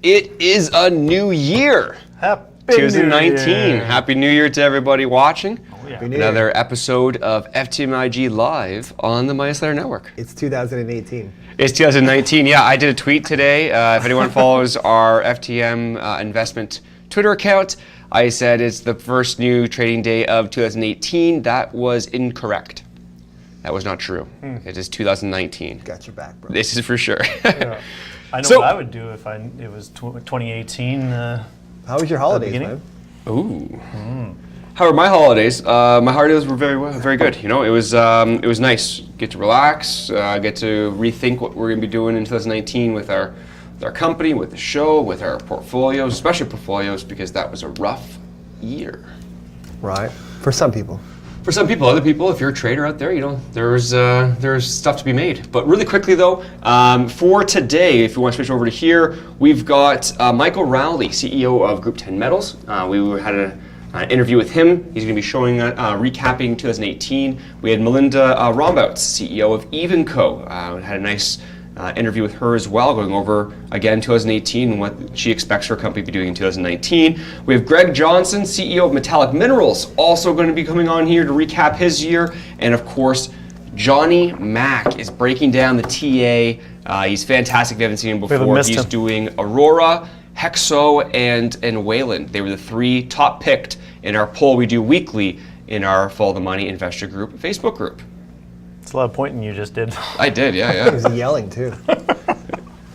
It is a new year. Happy 2019. New Year. Happy New Year to everybody watching. Oh, yeah. Another episode of FTMIG live on the Midas Letter Network. It's 2018. It's 2019. Yeah, I did a tweet today. If anyone follows our FTM investment Twitter account, I said it's the first new trading day of 2018. That was incorrect. That was not true. It is 2019. Got your back, bro. This is for sure. Yeah. I know So- what I would do if it was 2018. How was your holidays, beginning? man? Ooh. How were my holidays? My holidays were very good. You know, it was nice. Get to relax. Get to rethink what we're going to be doing in 2019 with our company, with the show, with our portfolios, especially portfolios, because that was a rough year. Right. For some people. For some people, other people, if you're a trader out there, you know, there's stuff to be made. But really quickly though, for today, if you want to switch over to here, we've got Michael Rowley, CEO of Group 10 Metals. We had an interview with him. He's going to be showing, recapping 2018. We had Melinda Rombouts, CEO of EEVVF. We had a nice interview with her as well, going over, again, 2018 and what she expects her company to be doing in 2019. We have Greg Johnson, CEO of Metallic Minerals, also going to be coming on here to recap his year. And of course, Jonny Mac is breaking down the TA. He's fantastic. If you haven't seen him before, he's doing Aurora, Hexo, and Wayland. They were the three top picked in our poll we do weekly in our Follow the Money Investor Group Facebook group. It's a lot of pointing you just did. I did, yeah. He was yelling too.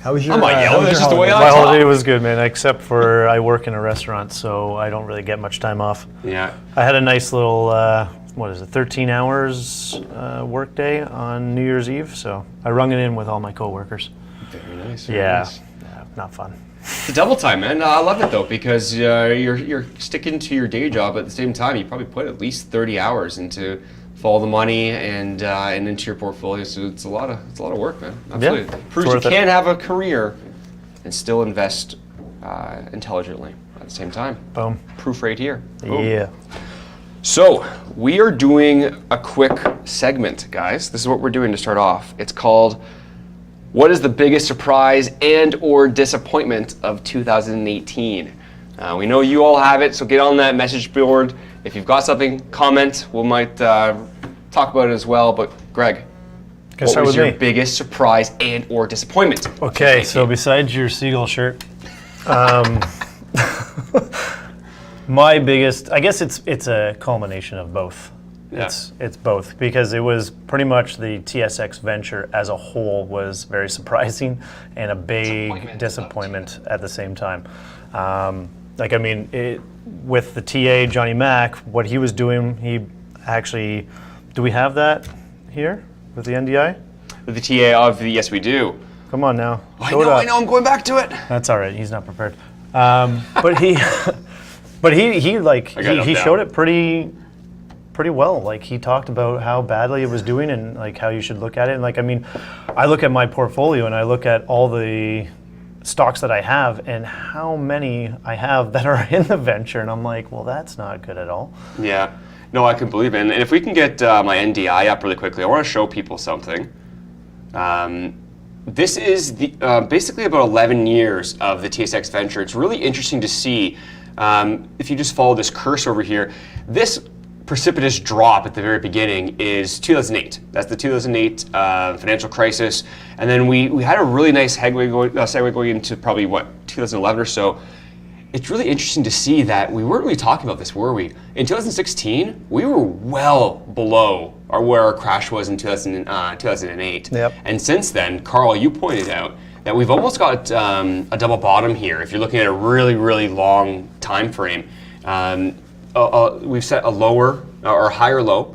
How was your? I'm not yelling. That's just the way I My talk. holiday was good, man, except for I work in a restaurant, so I don't really get much time off. Yeah. I had a nice little, 13 hours work day on New Year's Eve, so I rung it in with all my coworkers. Very nice. Yeah, not fun. It's a double time, man. I love it though, because you're sticking to your day job, but at the same time, you probably put at least 30 hours into Follow the Money and into your portfolio. So it's a lot of work, man. Absolutely. Yeah, Proves you can have a career and still invest intelligently at the same time. Boom. Proof right here. Boom. Yeah. So we are doing a quick segment, guys. This is what we're doing to start off. It's called "What is the biggest surprise and/or disappointment of 2018?" We know you all have it, so get on that message board. If you've got something, comment. We might talk about it as well. But Greg, what was your biggest surprise and/or disappointment? Okay, so besides your seagull shirt, my biggest, I guess it's a culmination of both. Yeah. It's both, because it was pretty much the TSX venture as a whole was very surprising and a big disappointment at the same time. With the TA, Jonny Mac, what he was doing, he actually, do we have that here with the NDI? With the TA of the, yes, we do. Come on now. I know, I'm going back to it. That's all right. He's not prepared. But he showed it pretty well. Like, he talked about how badly it was doing and like how you should look at it. And I look at my portfolio and I look at all the stocks that I have and how many I have that are in the venture, and I'm like, well, that's not good at all. Yeah. No, I can believe it. And if we can get my NDI up really quickly, I want to show people something. This is basically about 11 years of the TSX venture. It's really interesting to see, if you just follow this cursor over here, this precipitous drop at the very beginning is 2008. That's the 2008 financial crisis. And then we had a really nice segue going into probably, 2011 or so. It's really interesting to see that we weren't really talking about this, were we? In 2016, we were well below where our crash was in 2008. Yep. And since then, Carl, you pointed out that we've almost got a double bottom here. If you're looking at a really, really long time frame, we've set a lower or higher low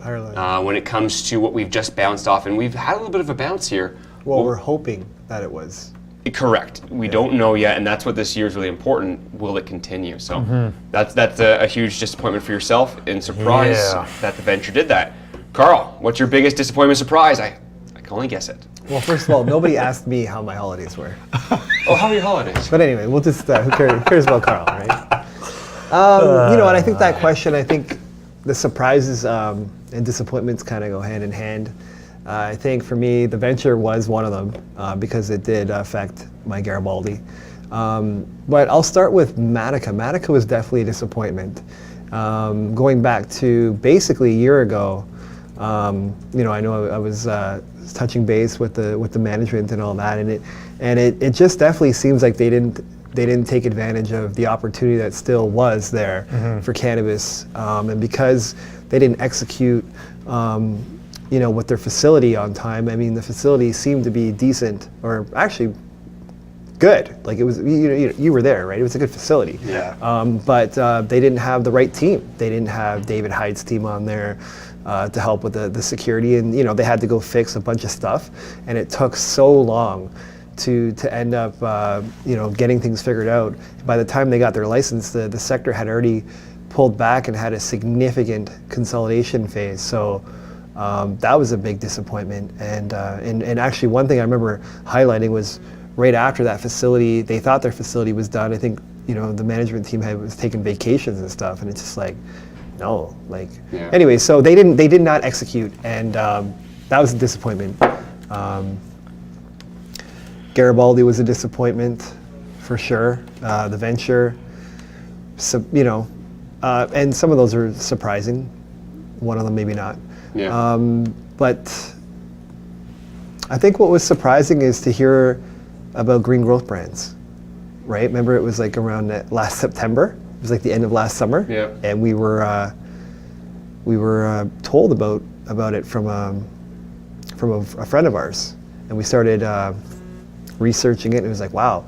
when it comes to what we've just bounced off, and we've had a little bit of a bounce here. Well, we're hoping that it was. Correct. We don't know yet, and that's what this year is really important. Will it continue? So that's a huge disappointment for yourself and surprise that the venture did that. Carl, what's your biggest disappointment surprise? I can only guess it. Well, first of all, nobody asked me how my holidays were. Oh, how are your holidays? But anyway, we'll just who cares about Carl, right? And I think that question, I think the surprises and disappointments kind of go hand in hand. I think for me, the venture was one of them because it did affect my Garibaldi. But I'll start with Matica. Matica was definitely a disappointment. Going back to basically a year ago, I know I was touching base with the management and all that, and it just definitely seems like they didn't take advantage of the opportunity that still was there for cannabis, and because they didn't execute, with their facility on time. I mean, the facility seemed to be decent, or actually good. Like it was, you were there, right? It was a good facility. Yeah. But they didn't have the right team. They didn't have David Hyde's team on there to help with the security, and they had to go fix a bunch of stuff, and it took so long to end up getting things figured out. By the time they got their license, the sector had already pulled back and had a significant consolidation phase. So that was a big disappointment. And actually, one thing I remember highlighting was right after that facility, they thought their facility was done. I think the management team was taking vacations and stuff, and it's just like, no, like. Yeah. Anyway, so they did not execute, and that was a disappointment. Garibaldi was a disappointment, for sure. The venture, and some of those are surprising. One of them maybe not. Yeah. But I think what was surprising is to hear about green growth brands, right? Remember, it was like around last September. It was like the end of last summer. Yeah. And we were told about it from a friend of ours, and we started researching it. And it was like, wow,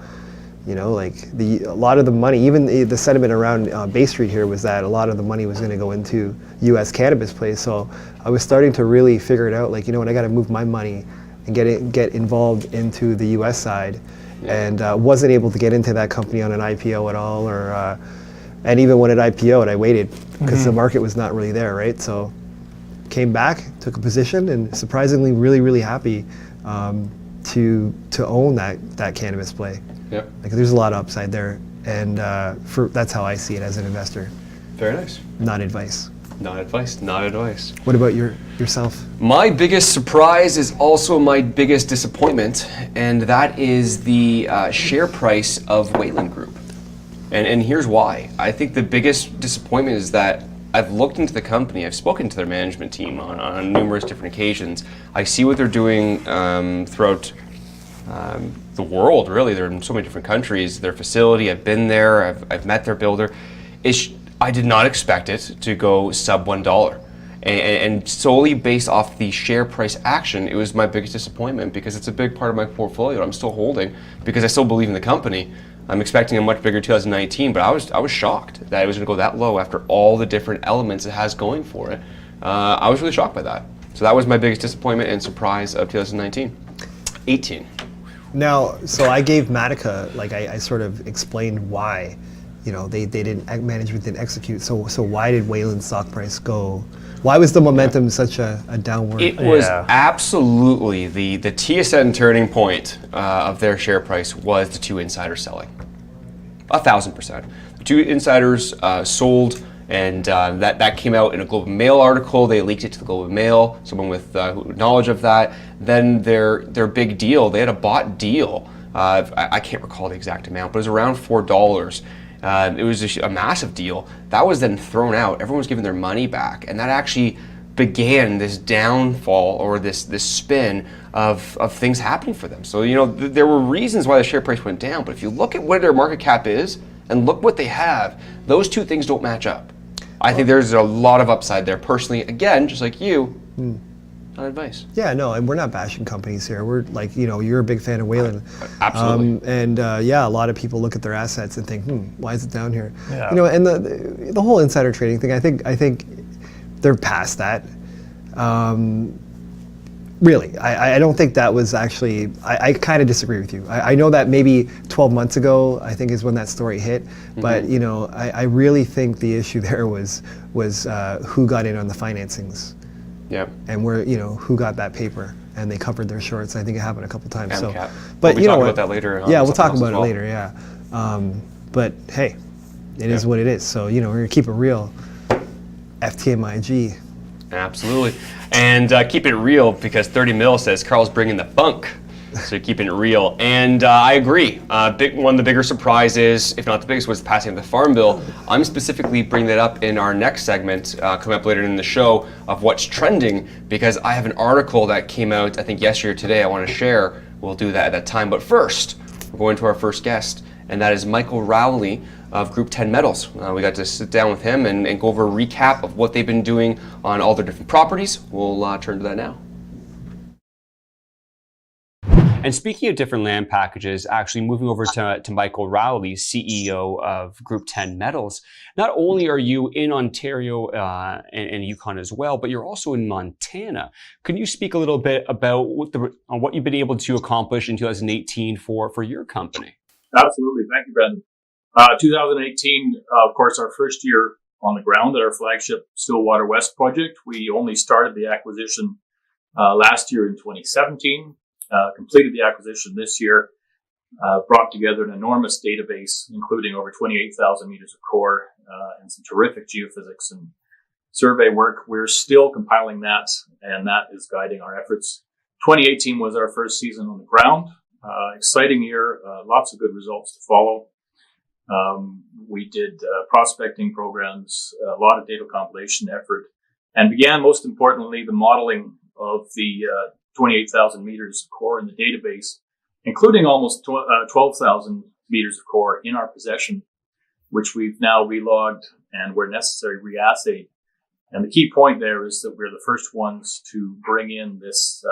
like a lot of the money, even the sentiment around Bay Street here was that a lot of the money was going to go into U.S. cannabis plays. So I was starting to really figure it out. Like, I got to move my money and get involved into the U.S. side, and wasn't able to get into that company on an IPO at all, or and even when it IPO'd, I waited because the market was not really there, right? So came back, took a position, and surprisingly, really, really happy to own that cannabis play. Yep. Like, there's a lot of upside there, and that's how I see it as an investor. Very nice. Not advice. Not advice, not advice. What about yourself? My biggest surprise is also my biggest disappointment, and that is the share price of Wayland Group. And here's why. I think the biggest disappointment is that I've looked into the company, I've spoken to their management team on numerous different occasions. I see what they're doing throughout the world, really. They're in so many different countries. Their facility, I've been there, I've met their builder. I did not expect it to go sub $1. And solely based off the share price action, it was my biggest disappointment, because it's a big part of my portfolio I'm still holding because I still believe in the company. I'm expecting a much bigger 2019, but I was shocked that it was going to go that low after all the different elements it has going for it. I was really shocked by that. So that was my biggest disappointment and surprise of 2019. 18. Now, so I gave Matica, like I sort of explained why, management didn't execute. So why did Wayland's stock price go? Why was the momentum such a downward? It was absolutely the TSN turning point of their share price was the two insiders selling. 1,000%. The two insiders sold, and that came out in a Globe and Mail article. They leaked it to the Globe and Mail, someone with knowledge of that. Then their big deal, they had a bought deal. I can't recall the exact amount, but it was around $4. It was a massive deal. That was then thrown out. Everyone was giving their money back, and that actually began this downfall, or this spin of things happening for them. So there were reasons why the share price went down, but if you look at what their market cap is and look what they have, those two things don't match up. I think there's a lot of upside there. Personally, again, just like you, not advice. Yeah, no, and we're not bashing companies here. We're like, you're a big fan of Wayland. Absolutely. And a lot of people look at their assets and think, why is it down here? Yeah. And the whole insider trading thing, I think they're past that. Really, I don't think that was actually, I kind of disagree with you. I know that maybe 12 months ago, I think is when that story hit, but I really think the issue there was who got in on the financings. Yeah. And who got that paper, and they covered their shorts. I think it happened a couple times. So, but we'll talk about that later. Yeah, we'll talk about it later. Yeah. But hey, it is what it is. So we're gonna keep it real. FTMIG. Absolutely, and keep it real, because 30 Mil says Carl's bringing the funk. So keeping it real. And I agree. One of the bigger surprises, if not the biggest, was passing of the Farm Bill. I'm specifically bringing that up in our next segment, coming up later in the show, of what's trending, because I have an article that came out, I think yesterday or today, I want to share. We'll do that at that time. But first, we're going to our first guest, and that is Michael Rowley of Group 10 Metals. We got to sit down with him and go over a recap of what they've been doing on all their different properties. We'll turn to that now. And speaking of different land packages, actually moving over to Michael Rowley, CEO of Group 10 Metals, not only are you in Ontario and Yukon as well, but you're also in Montana. Can you speak a little bit about what you've been able to accomplish in 2018 for your company? Absolutely. Thank you, Brendan. 2018, of course, our first year on the ground at our flagship Stillwater West project. We only started the acquisition last year in 2017. Completed the acquisition this year, brought together an enormous database, including over 28,000 meters of core and some terrific geophysics and survey work. We're still compiling that, and that is guiding our efforts. 2018 was our first season on the ground. Exciting year, lots of good results to follow. We did prospecting programs, a lot of data compilation effort, and began, most importantly, the modeling of the 28,000 meters of core in the database, including almost 12,000 meters of core in our possession, which we've now relogged and, where necessary, reassayed. And the key point there is that we're the first ones to bring in this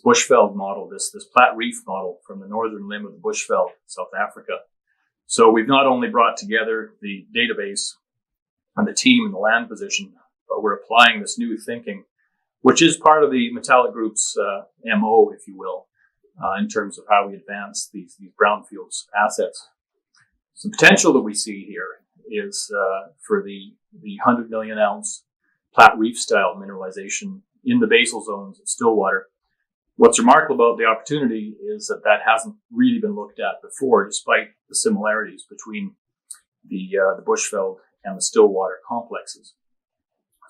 bushveld model, this Platte Reef model from the northern limb of the bushveld, South Africa. So we've not only brought together the database and the team and the land position, but we're applying this new thinking, which is part of the Metallic Group's MO, if you will, in terms of how we advance these brownfields assets. So the potential that we see here is for the 100 million ounce Platte Reef style mineralization in the basal zones at Stillwater. What's remarkable about the opportunity is that hasn't really been looked at before, despite the similarities between the bushveld and the Stillwater complexes.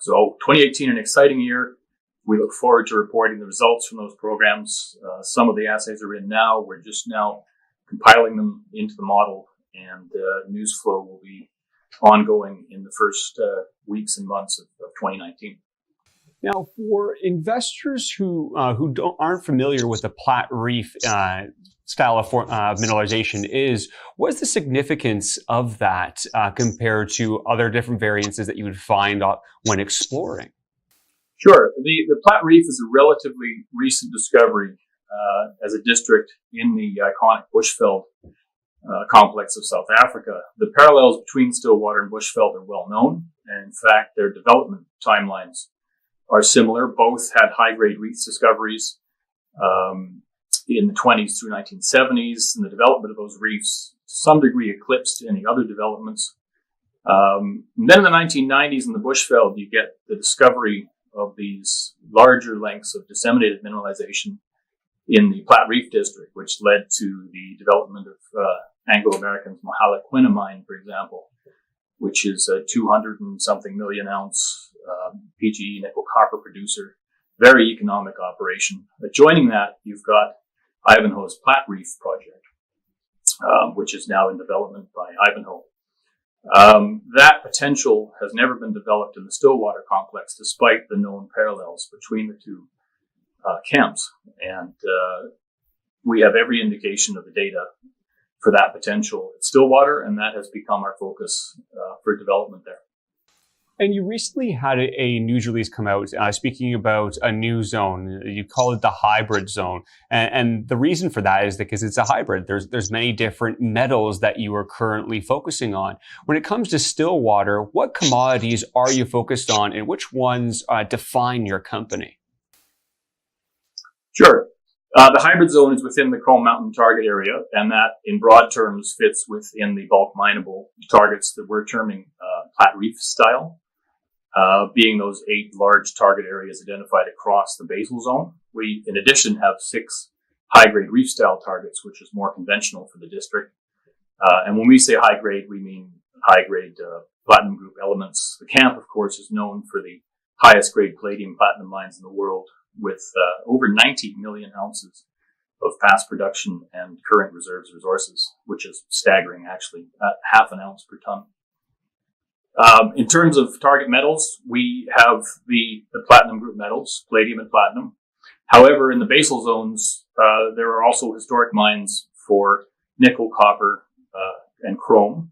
So 2018, an exciting year. We look forward to reporting the results from those programs. Some of the assays are in now. We're just now compiling them into the model, and news flow will be ongoing in the first weeks and months of 2019. Now, for investors who aren't familiar with the Platte Reef style of mineralization what's the significance of that compared to other different variances that you would find when exploring? Sure. The Platte Reef is a relatively recent discovery as a district in the iconic bushveld complex of South Africa. The parallels between Stillwater and bushveld are well known, and in fact, their development timelines are similar. Both had high-grade reef discoveries in the 20s through 1970s, and the development of those reefs to some degree eclipsed any other developments. And then in the 1990s in the bushveld, you get the discovery of these larger lengths of disseminated mineralization in the Platte Reef district, which led to the development of Anglo-American's Mahalaquina mine, for example, which is a 200 and something million ounce PGE nickel copper producer, very economic operation. Adjoining that, you've got Ivanhoe's Platte Reef project, which is now in development by Ivanhoe. That potential has never been developed in the Stillwater complex, despite the known parallels between the two camps. And we have every indication of the data for that potential at Stillwater, and that has become our focus for development there. And you recently had a news release come out speaking about a new zone. You call it the hybrid zone. And the reason for that is because it's a hybrid. There's many different metals that you are currently focusing on. When it comes to Stillwater, what commodities are you focused on, and which ones define your company? Sure. The hybrid zone is within the Chrome Mountain target area, and that, in broad terms, fits within the bulk mineable targets that we're terming Platte Reef style. Being those 8 large target areas identified across the basal zone. We, in addition, have 6 high-grade reef-style targets, which is more conventional for the district. And when we say high-grade, we mean high-grade platinum group elements. The camp, of course, is known for the highest-grade palladium platinum mines in the world, with over 90 million ounces of past production and current reserves resources, which is staggering, actually, at half an ounce per ton. In terms of target metals, we have the platinum group metals, palladium and platinum. However, in the basal zones, there are also historic mines for nickel, copper, and chrome.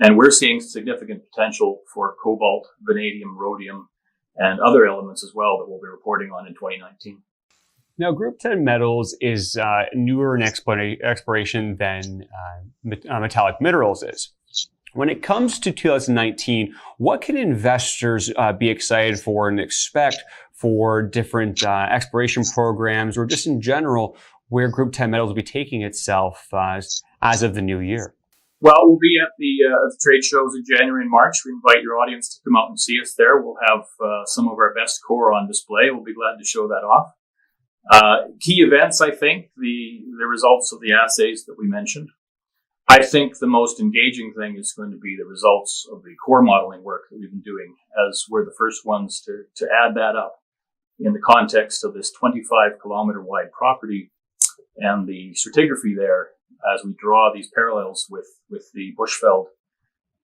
And we're seeing significant potential for cobalt, vanadium, rhodium, and other elements as well that we'll be reporting on in 2019. Now, Group 10 metals is newer in exploration than metallic minerals is. When it comes to 2019, what can investors be excited for and expect for different exploration programs, or just in general, where Group 10 metals will be taking itself as of the new year? Well, we'll be at the trade shows in January and March. We invite your audience to come out and see us there. We'll have some of our best core on display. We'll be glad to show that off. Key events, I think, the results of the assays that we mentioned. I think the most engaging thing is going to be the results of the core modeling work that we've been doing, as we're the first ones to add that up in the context of this 25-kilometer wide property and the stratigraphy there, as we draw these parallels with the Bushveld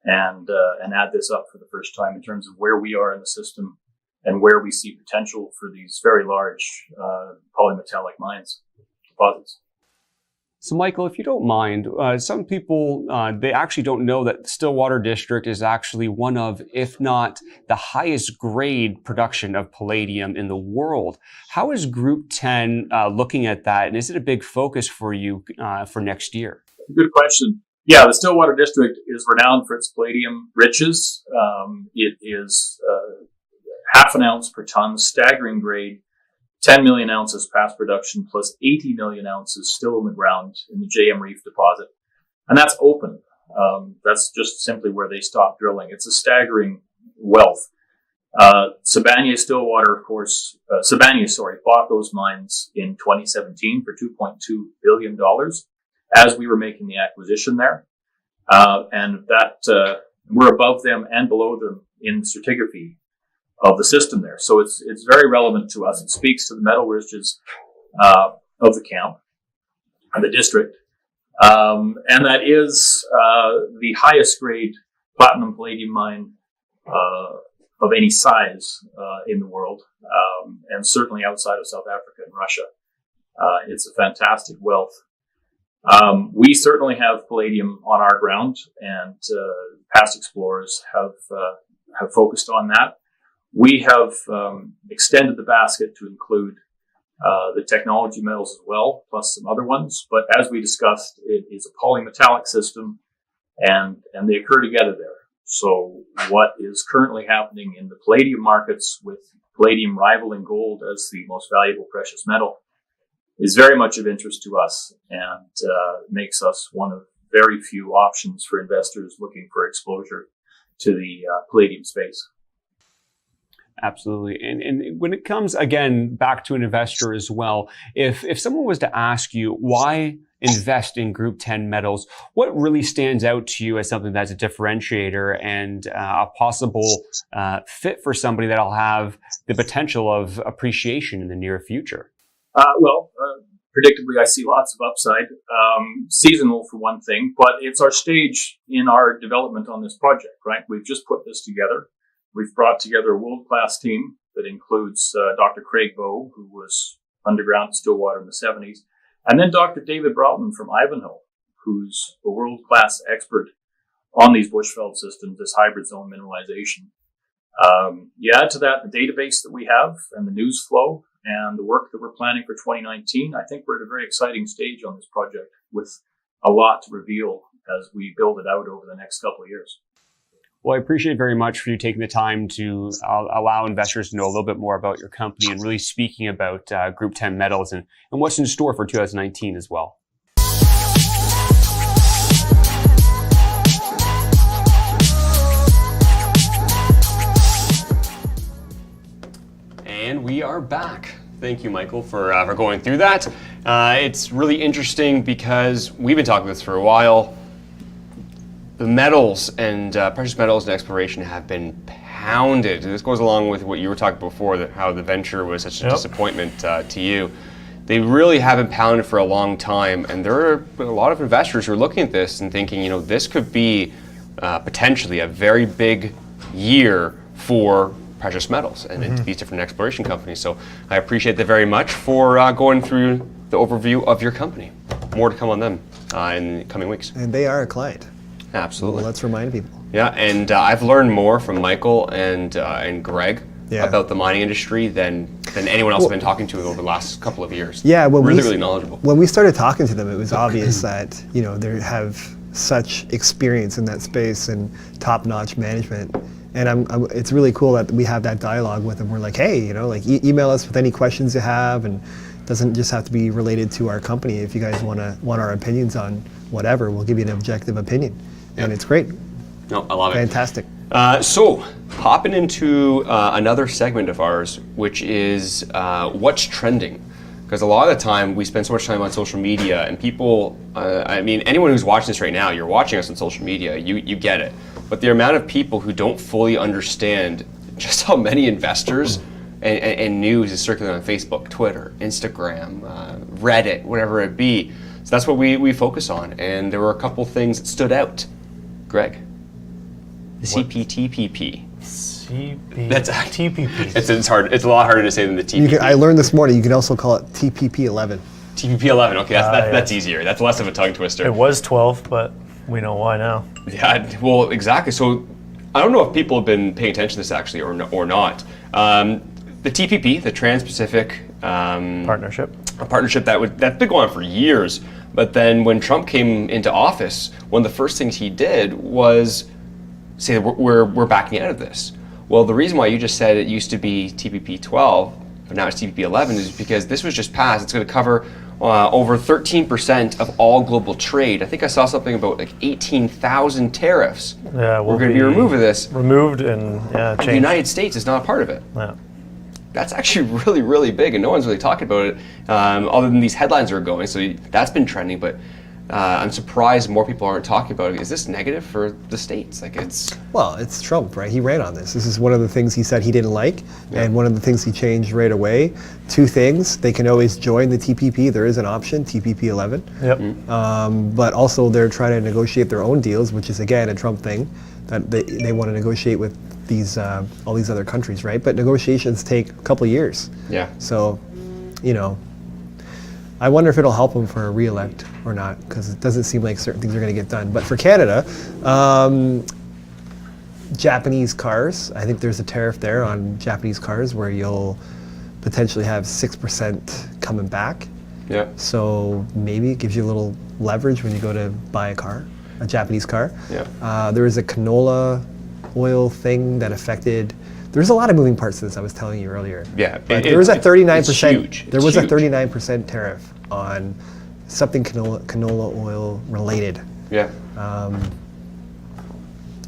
and add this up for the first time in terms of where we are in the system and where we see potential for these very large polymetallic mines, deposits. So, Michael, if you don't mind, some people, they actually don't know that the Stillwater District is actually one of, if not the highest grade production of palladium in the world. How is Group 10 looking at that, and is it a big focus for you for next year? Good question. Yeah, the Stillwater District is renowned for its palladium riches. It is half an ounce per ton, staggering grade. 10 million ounces past production plus 80 million ounces still in the ground in the JM Reef deposit. And that's open. That's just simply where they stopped drilling. It's a staggering wealth. Sibanye-Stillwater, of course, bought those mines in 2017 for $2.2 billion as we were making the acquisition there. And that, we're above them and below them in stratigraphy of the system there. So it's very relevant to us. It speaks to the metal riches of the camp and the district. And that is the highest grade platinum palladium mine of any size in the world, and certainly outside of South Africa and Russia. It's a fantastic wealth. We certainly have palladium on our ground, and past explorers have focused on that. We have extended the basket to include the technology metals as well, plus some other ones. But as we discussed, it is a polymetallic system, and they occur together there. So what is currently happening in the palladium markets, with palladium rivaling gold as the most valuable precious metal, is very much of interest to us, and makes us one of very few options for investors looking for exposure to the palladium space. Absolutely. And when it comes, again, back to an investor as well, if someone was to ask you why invest in Group 10 metals, what really stands out to you as something that's a differentiator and a possible fit for somebody that'll have the potential of appreciation in the near future? Predictably, I see lots of upside. Seasonal for one thing, but it's our stage in our development on this project, right? We've just put this together. We've brought together a world-class team that includes Dr. Craig Bowe, who was underground at Stillwater in the 70s, and then Dr. David Broughton from Ivanhoe, who's a world-class expert on these bushveld systems, this hybrid zone mineralization. You add to that the database that we have and the news flow and the work that we're planning for 2019, I think we're at a very exciting stage on this project with a lot to reveal as we build it out over the next couple of years. Well, I appreciate very much for you taking the time to allow investors to know a little bit more about your company and really speaking about Group 10 metals and what's in store for 2019 as well. And we are back. Thank you, Michael, for going through that. It's really interesting because we've been talking this for a while. The metals and precious metals and exploration have been pounded. This goes along with what you were talking before, that how the venture was such a disappointment to you. they really have been pounded for a long time, and there are a lot of investors who are looking at this and thinking, this could be potentially a very big year for precious metals and into these different exploration companies. So I appreciate that very much for going through the overview of your company. More to come on them in the coming weeks. And they are a client. Absolutely. Well, let's remind people. Yeah, and I've learned more from Michael and Greg Yeah. about the mining industry than anyone else I've been talking to over the last couple of years. Yeah, really knowledgeable. When we started talking to them, it was obvious that they have such experience in that space and top-notch management. And it's really cool that we have that dialogue with them. We're like, hey, email us with any questions you have, and it doesn't just have to be related to our company. If you guys want our opinions on whatever, we'll give you an objective opinion, and it's great. No, I love it. Fantastic. So, hopping into another segment of ours, which is what's trending. Because a lot of the time we spend so much time on social media, and people, anyone who's watching this right now, you're watching us on social media, you get it. But the amount of people who don't fully understand just how many investors and news is circulating on Facebook, Twitter, Instagram, Reddit, whatever it be. So that's what we focus on. And there were a couple things that stood out. Greg? The CPTPP. That's TPP. It's hard. It's a lot harder to say than the TPP. I learned this morning you can also call it TPP-11. TPP-11. Okay, that's easier. That's less of a tongue twister. It was 12, but we know why now. Yeah. Well, exactly. So I don't know if people have been paying attention to this actually or not. The TPP, the Trans-Pacific Partnership. A partnership that's been going on for years. But then when Trump came into office, one of the first things he did was say that we're backing out of this. Well, the reason why you just said it used to be TPP 12, but now it's TPP 11 is because this was just passed. It's going to cover over 13% of all global trade. I think I saw something about like 18,000 tariffs. Yeah, we're going to be removed of this. Removed and changed. The United States is not a part of it. Yeah. That's actually really, really big, and no one's really talking about it other than these headlines are going. So that's been trending, but I'm surprised more people aren't talking about it. Is this negative for the states? Well, it's Trump, right? He ran on this. This is one of the things he said he didn't like, and one of the things he changed right away. Two things: they can always join the TPP. There is an option, TPP 11. Yep. But also they're trying to negotiate their own deals, which is again a Trump thing, that they want to negotiate with these all these other countries, right? But negotiations take a couple of years. Yeah. So, I wonder if it'll help him for a re-elect or not, because it doesn't seem like certain things are going to get done. But for Canada, Japanese cars, I think there's a tariff there on Japanese cars where you'll potentially have 6% coming back. Yeah. So maybe it gives you a little leverage when you go to buy a Japanese car. Yeah. There was a canola oil thing that affected. There's a lot of moving parts to this. I was telling you earlier. Yeah. But there was a 39%. It's huge. There was a 39% tariff on something canola oil related. Yeah.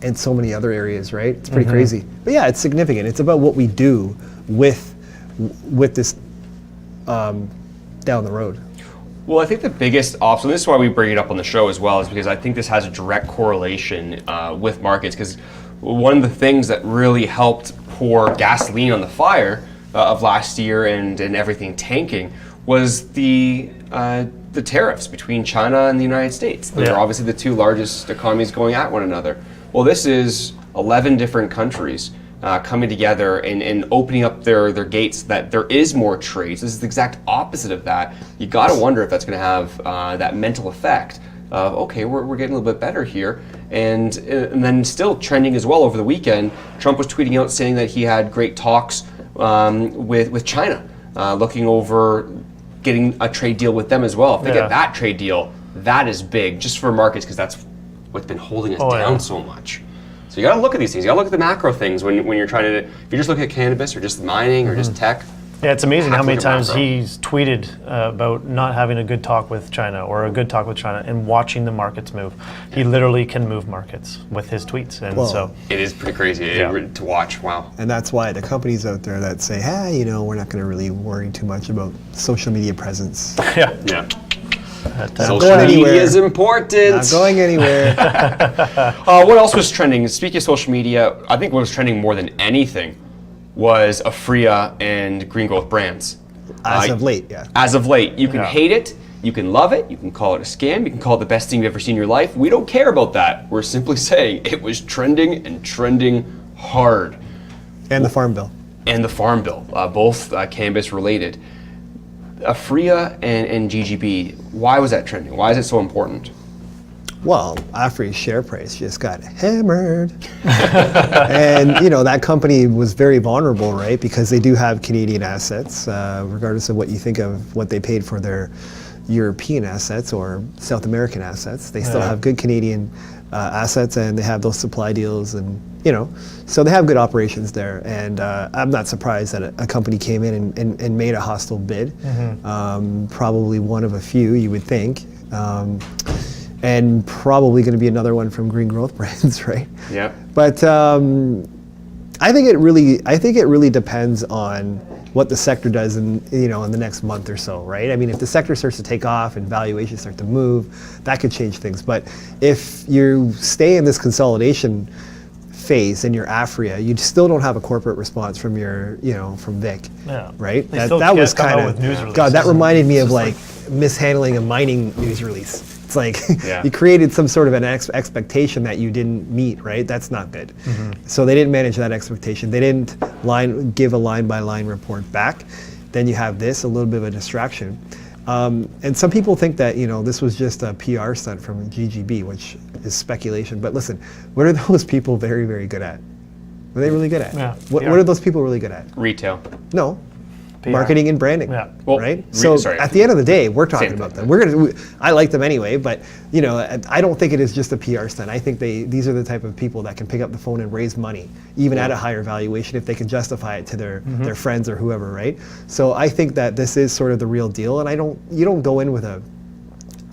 And so many other areas, right? It's pretty crazy. But yeah, it's significant. It's about what we do with this down the road. Well, I think the biggest obstacle, this is why we bring it up on the show as well, is because I think this has a direct correlation with markets. Because one of the things that really helped pour gasoline on the fire of last year and everything tanking was the tariffs between China and the United States. Those are obviously the two largest economies going at one another. Well, this is 11 different countries coming together and opening up their gates that there is more trade. So this is the exact opposite of that. You got to wonder if that's going to have that mental effect of, okay, we're getting a little bit better here. And then still trending as well over the weekend, Trump was tweeting out saying that he had great talks with China, looking over getting a trade deal with them as well. If they get that trade deal, that is big just for markets, because that's what's been holding us down so much. So you got to look at these things. You got to look at the macro things when you're trying to. If you're just looking at cannabis or just mining or just tech. Yeah, it's amazing how many times macro. he's tweeted about not having a good talk with China or a good talk with China and watching the markets move. He literally can move markets with his tweets, and so it is pretty crazy to watch. Wow. And that's why the companies out there that say, hey, we're not going to really worry too much about social media presence. Yeah. Social media is important. Not going anywhere. What else was trending? Speaking of social media, I think what was trending more than anything was Afria and Green Growth Brands. As of late, yeah. As of late, you can Yeah. hate it, you can love it, you can call it a scam, you can call it the best thing you've ever seen in your life. We don't care about that. We're simply saying it was trending and trending hard. And the Farm Bill. And the Farm Bill, both cannabis related. Aphria and GGB, why was that trending? Why is it so important? Well, Afri's share price just got hammered. And, you know, that company was very vulnerable, right? Because they do have Canadian assets, regardless of what you think of what they paid for their European assets or South American assets. They still have good Canadian assets, and they have those supply deals, and, you know, so they have good operations there. And I'm not surprised that a company came in and made a hostile bid. Probably one of a few, you would think. And probably going to be another one from Green Growth Brands, right? Yeah. But I think it really depends on what the sector does in the next month or so, right? I mean, if the sector starts to take off and valuations start to move, that could change things. But if you stay in this consolidation phase in your Afria, you still don't have a corporate response from from Vic, right? They still can't come out with news releases. God, that reminded me of like mishandling a mining news release. It's like Yeah. you created some sort of an expectation that you didn't meet, right? That's not good. So they didn't manage that expectation. They didn't give a line-by-line report back. Then you have this, a little bit of a distraction. And some people think that this was just a PR stunt from GGB, which is speculation. But listen, what are those people very, very good at? What are they really good at? Yeah, What PR. are those people really good at? Retail. No. PR. Marketing and branding, Yeah. Well, right? So sorry. at the end of the day, we're talking Same about thing. them. I like them anyway, but I don't think it is just a PR stunt. I think these are the type of people that can pick up the phone and raise money, even at a higher valuation, if they can justify it to their friends or whoever, right? So I think that this is sort of the real deal, and you don't go in with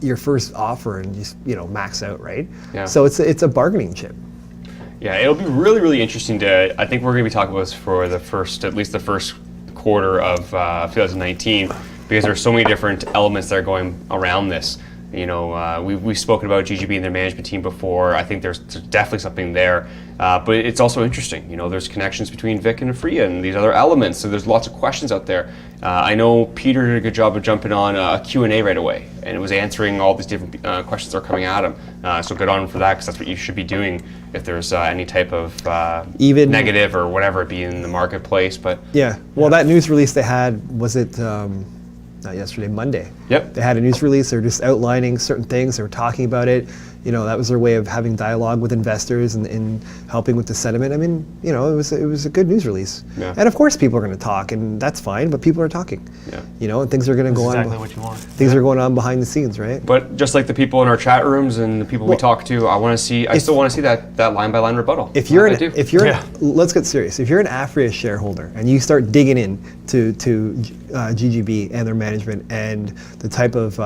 your first offer and just max out, right? Yeah. So it's a bargaining chip. Yeah, it'll be really, really interesting I think we're going to be talking about this for at least the first quarter of 2019, because there's so many different elements that are going around this. We've spoken about GGB and their management team before. I think there's definitely something there, but it's also interesting. There's connections between Vic and Aphria and these other elements. So there's lots of questions out there. I know Peter did a good job of jumping on a Q&A right away, and it was answering all these different questions that are coming at him. So good on him for that, because that's what you should be doing if there's any type of Even- negative or whatever it be in the marketplace. But Yeah. Well, that news release they had, was it not yesterday, Monday? Yep. They had a news release. They're just outlining certain things. They were talking about it. That was their way of having dialogue with investors and helping with the sentiment. I mean, it was a good news release. Yeah. And of course, people are going to talk, and that's fine. But people are talking. Yeah. And things are going to go Exactly on. what you want. Things are going on behind the scenes, right? But just like the people in our chat rooms and the people we talk to, I still want to see that line by line rebuttal. If you're Yeah. let's get serious. If you're an Afria shareholder and you start digging in to GGB and their management and the type of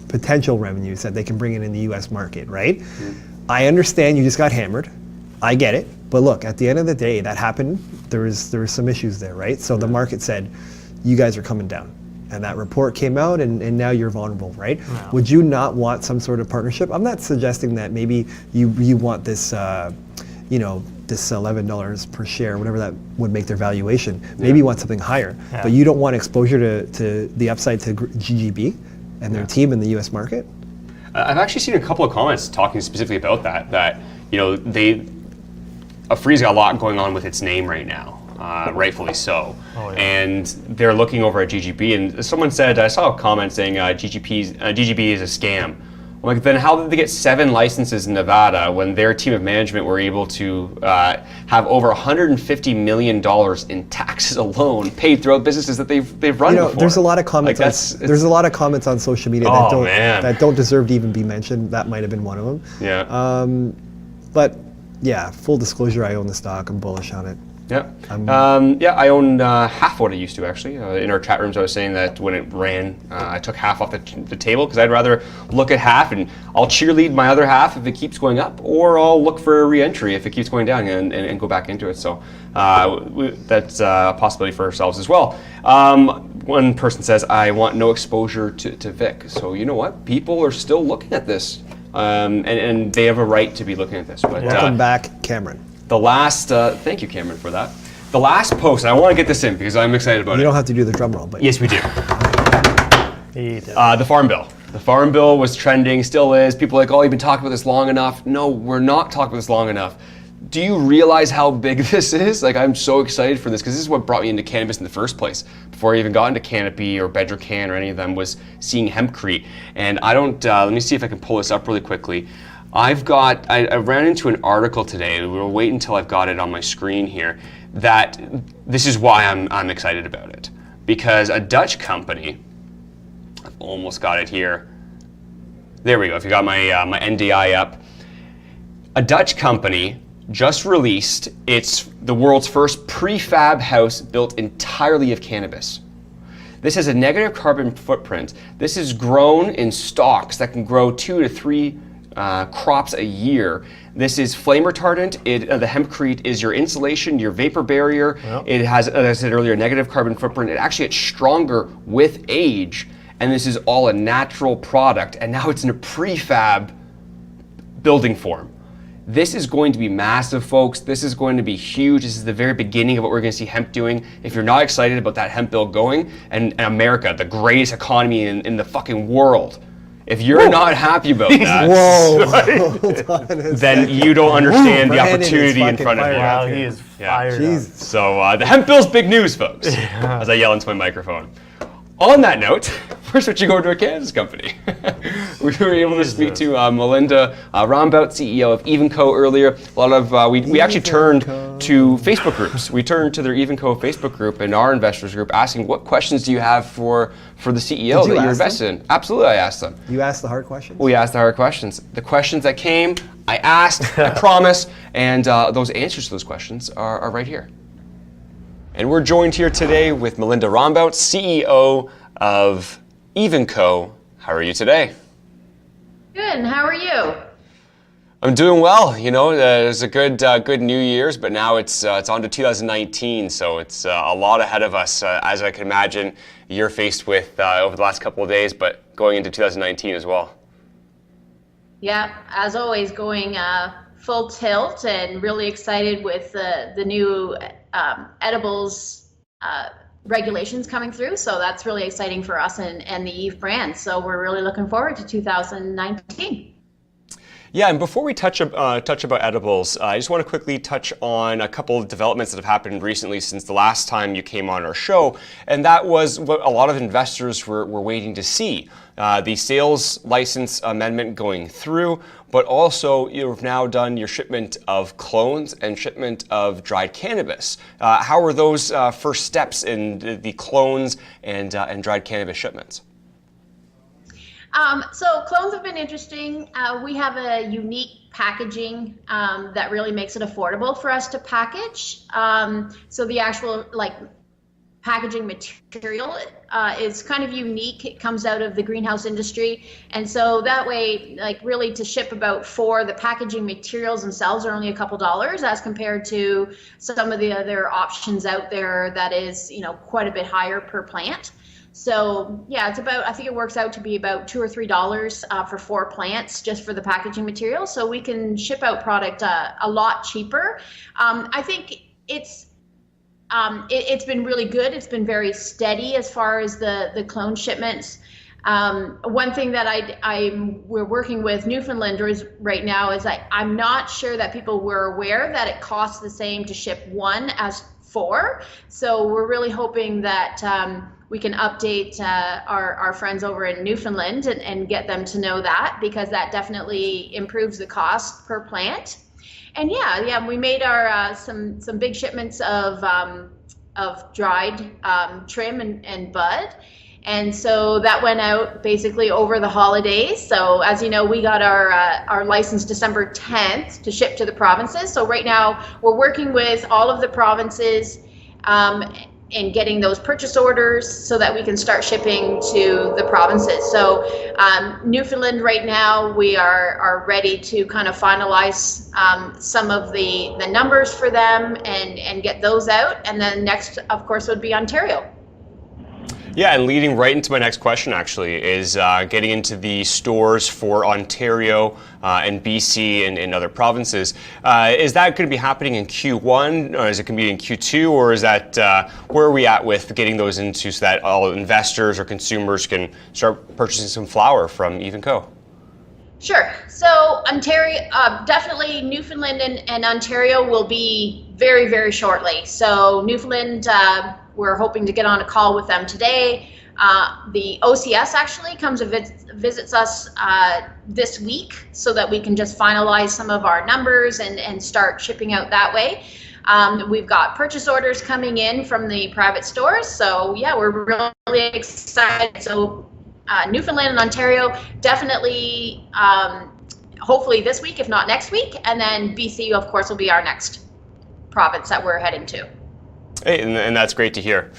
potential revenues that they can bring in the U.S. market, right? I understand you just got hammered. I get it. But look, at the end of the day, that happened. There was some issues there, right? So the market said, you guys are coming down. And that report came out, and now you're vulnerable, right? Yeah. Would you not want some sort of partnership? I'm not suggesting that maybe you want this, this $11 per share, whatever that would make their valuation. Maybe you want something higher, Yeah. but you don't want exposure to the upside to GGB and their team in the U.S. market. I've actually seen a couple of comments talking specifically about that Afria's got a lot going on with its name right now, rightfully so. Oh, yeah. And they're looking over at GGB, and someone said, I saw a comment saying GGB is a scam. I'm like, then how did they get 7 licenses in Nevada when their team of management were able to have over $150 million in taxes alone paid throughout businesses that they've run before? There's a lot of comments. There's a lot of comments on social media that don't deserve to even be mentioned. That might have been one of them. Yeah. But yeah, full disclosure, I own the stock. I'm bullish on it. Yeah. I own half what I used to, actually. In our chat rooms, I was saying that when it ran, I took half off the table because I'd rather look at half, and I'll cheerlead my other half if it keeps going up, or I'll look for a re-entry if it keeps going down and go back into it. So that's a possibility for ourselves as well. One person says, I want no exposure to Vic. So you know what? People are still looking at this, and they have a right to be looking at this. But, Welcome back, Cameron. the last, thank you, Cameron, for that. The last post, and I want to get this in because I'm excited about You it. don't have to do the drum roll, but Yes, we do. He did. The Farm Bill. The Farm Bill was trending, still is. People are like, oh, you've been talking about this long enough. No, we're not talking about this long enough. Do you realize how big this is? Like, I'm so excited for this because this is what brought me into cannabis in the first place. Before I even got into Canopy or Bedrocan or any of them, was seeing hempcrete. And I don't, let me see if I can pull this up really quickly. I ran into an article today, we'll wait until I've got it on my screen here, that this is why I'm excited about it. Because a Dutch company, I've almost got it here. There we go, if you got my, my NDI up. A Dutch company just released the world's first prefab house built entirely of cannabis. This has a negative carbon footprint. This is grown in stalks that can grow 2 to 3 crops a year. This is flame retardant. The hempcrete is your insulation, your vapor barrier. Yep. It has, as I said earlier, negative carbon footprint. It actually gets stronger with age, and this is all a natural product, and now it's in a prefab building form. This is going to be massive, folks. This is going to be huge. This is the very beginning of what we're going to see hemp doing. If you're not excited about that hemp bill going, and America, the greatest economy in the fucking world, if you're not happy about that, whoa, then you don't understand the Brandon is opportunity in fucking front of you. fired Wow, up he here. is Yeah. fired up. Jesus. So the hemp bill's big news, folks, as I yell into my microphone. On that note, we're switching over to a cannabis company. We were able to speak to Melinda Rombout, CEO of EEVVF earlier. A lot of we actually turned to Facebook groups. We turned to their EEVVF Facebook group and our investors group, asking what questions do you have for the CEO Did you that you're ask them? invested in. Absolutely, I asked them. You asked the hard questions? We asked the hard questions. The questions that came, I asked, I promise, and those answers to those questions are right here. And we're joined here today with Melinda Rombout, CEO of EEVVF. How are you today? Good, and how are you? I'm doing well. You know, there's a good New Year's, but now it's on to 2019, so it's a lot ahead of us, as I can imagine you're faced with over the last couple of days, but going into 2019 as well. Yeah, as always, going full tilt and really excited with the new edibles regulations coming through. So that's really exciting for us and the EEVVF brand. So we're really looking forward to 2019. Yeah, and before we touch about edibles, I just want to quickly touch on a couple of developments that have happened recently since the last time you came on our show, and that was what a lot of investors were waiting to see. The sales license amendment going through, but also you've now done your shipment of clones and shipment of dried cannabis. How are those first steps in the clones and dried cannabis shipments? So clones have been interesting. We have a unique packaging that really makes it affordable for us to package. So the actual packaging material is kind of unique. It comes out of the greenhouse industry, and so that way, really to ship about 4, the packaging materials themselves are only a couple dollars as compared to some of the other options out there that is quite a bit higher per plant. So yeah, it's about, I think it works out to be about $2 or $3 for 4 plants just for the packaging material. So we can ship out product a lot cheaper. I think it's been really good. It's been very steady as far as the clone shipments. One thing that we're working with Newfoundlanders right now is I'm not sure that people were aware that it costs the same to ship 1 as 4. So we're really hoping that we can update our friends over in Newfoundland and get them to know that, because that definitely improves the cost per plant. And yeah, we made our some big shipments of dried trim and bud. And so that went out basically over the holidays. So as you know, we got our license December 10th to ship to the provinces. So right now we're working with all of the provinces and getting those purchase orders so that we can start shipping to the provinces. So Newfoundland right now, we are ready to kind of finalize some of the numbers for them and get those out. And then next, of course, would be Ontario. Yeah, and leading right into my next question actually is getting into the stores for Ontario and BC and other provinces. Is that going to be happening in Q1, or is it going to be in Q2, or is that where are we at with getting those into so that all investors or consumers can start purchasing some flower from Eve & Co? Sure. So Ontario, definitely Newfoundland and Ontario will be very, very shortly. So Newfoundland, we're hoping to get on a call with them today. The OCS actually comes and visits us this week so that we can just finalize some of our numbers and start shipping out that way. We've got purchase orders coming in from the private stores. So yeah, we're really excited. So Newfoundland and Ontario definitely, hopefully this week, if not next week. And then BC, of course, will be our next province that we're heading to. Hey, and that's great to hear.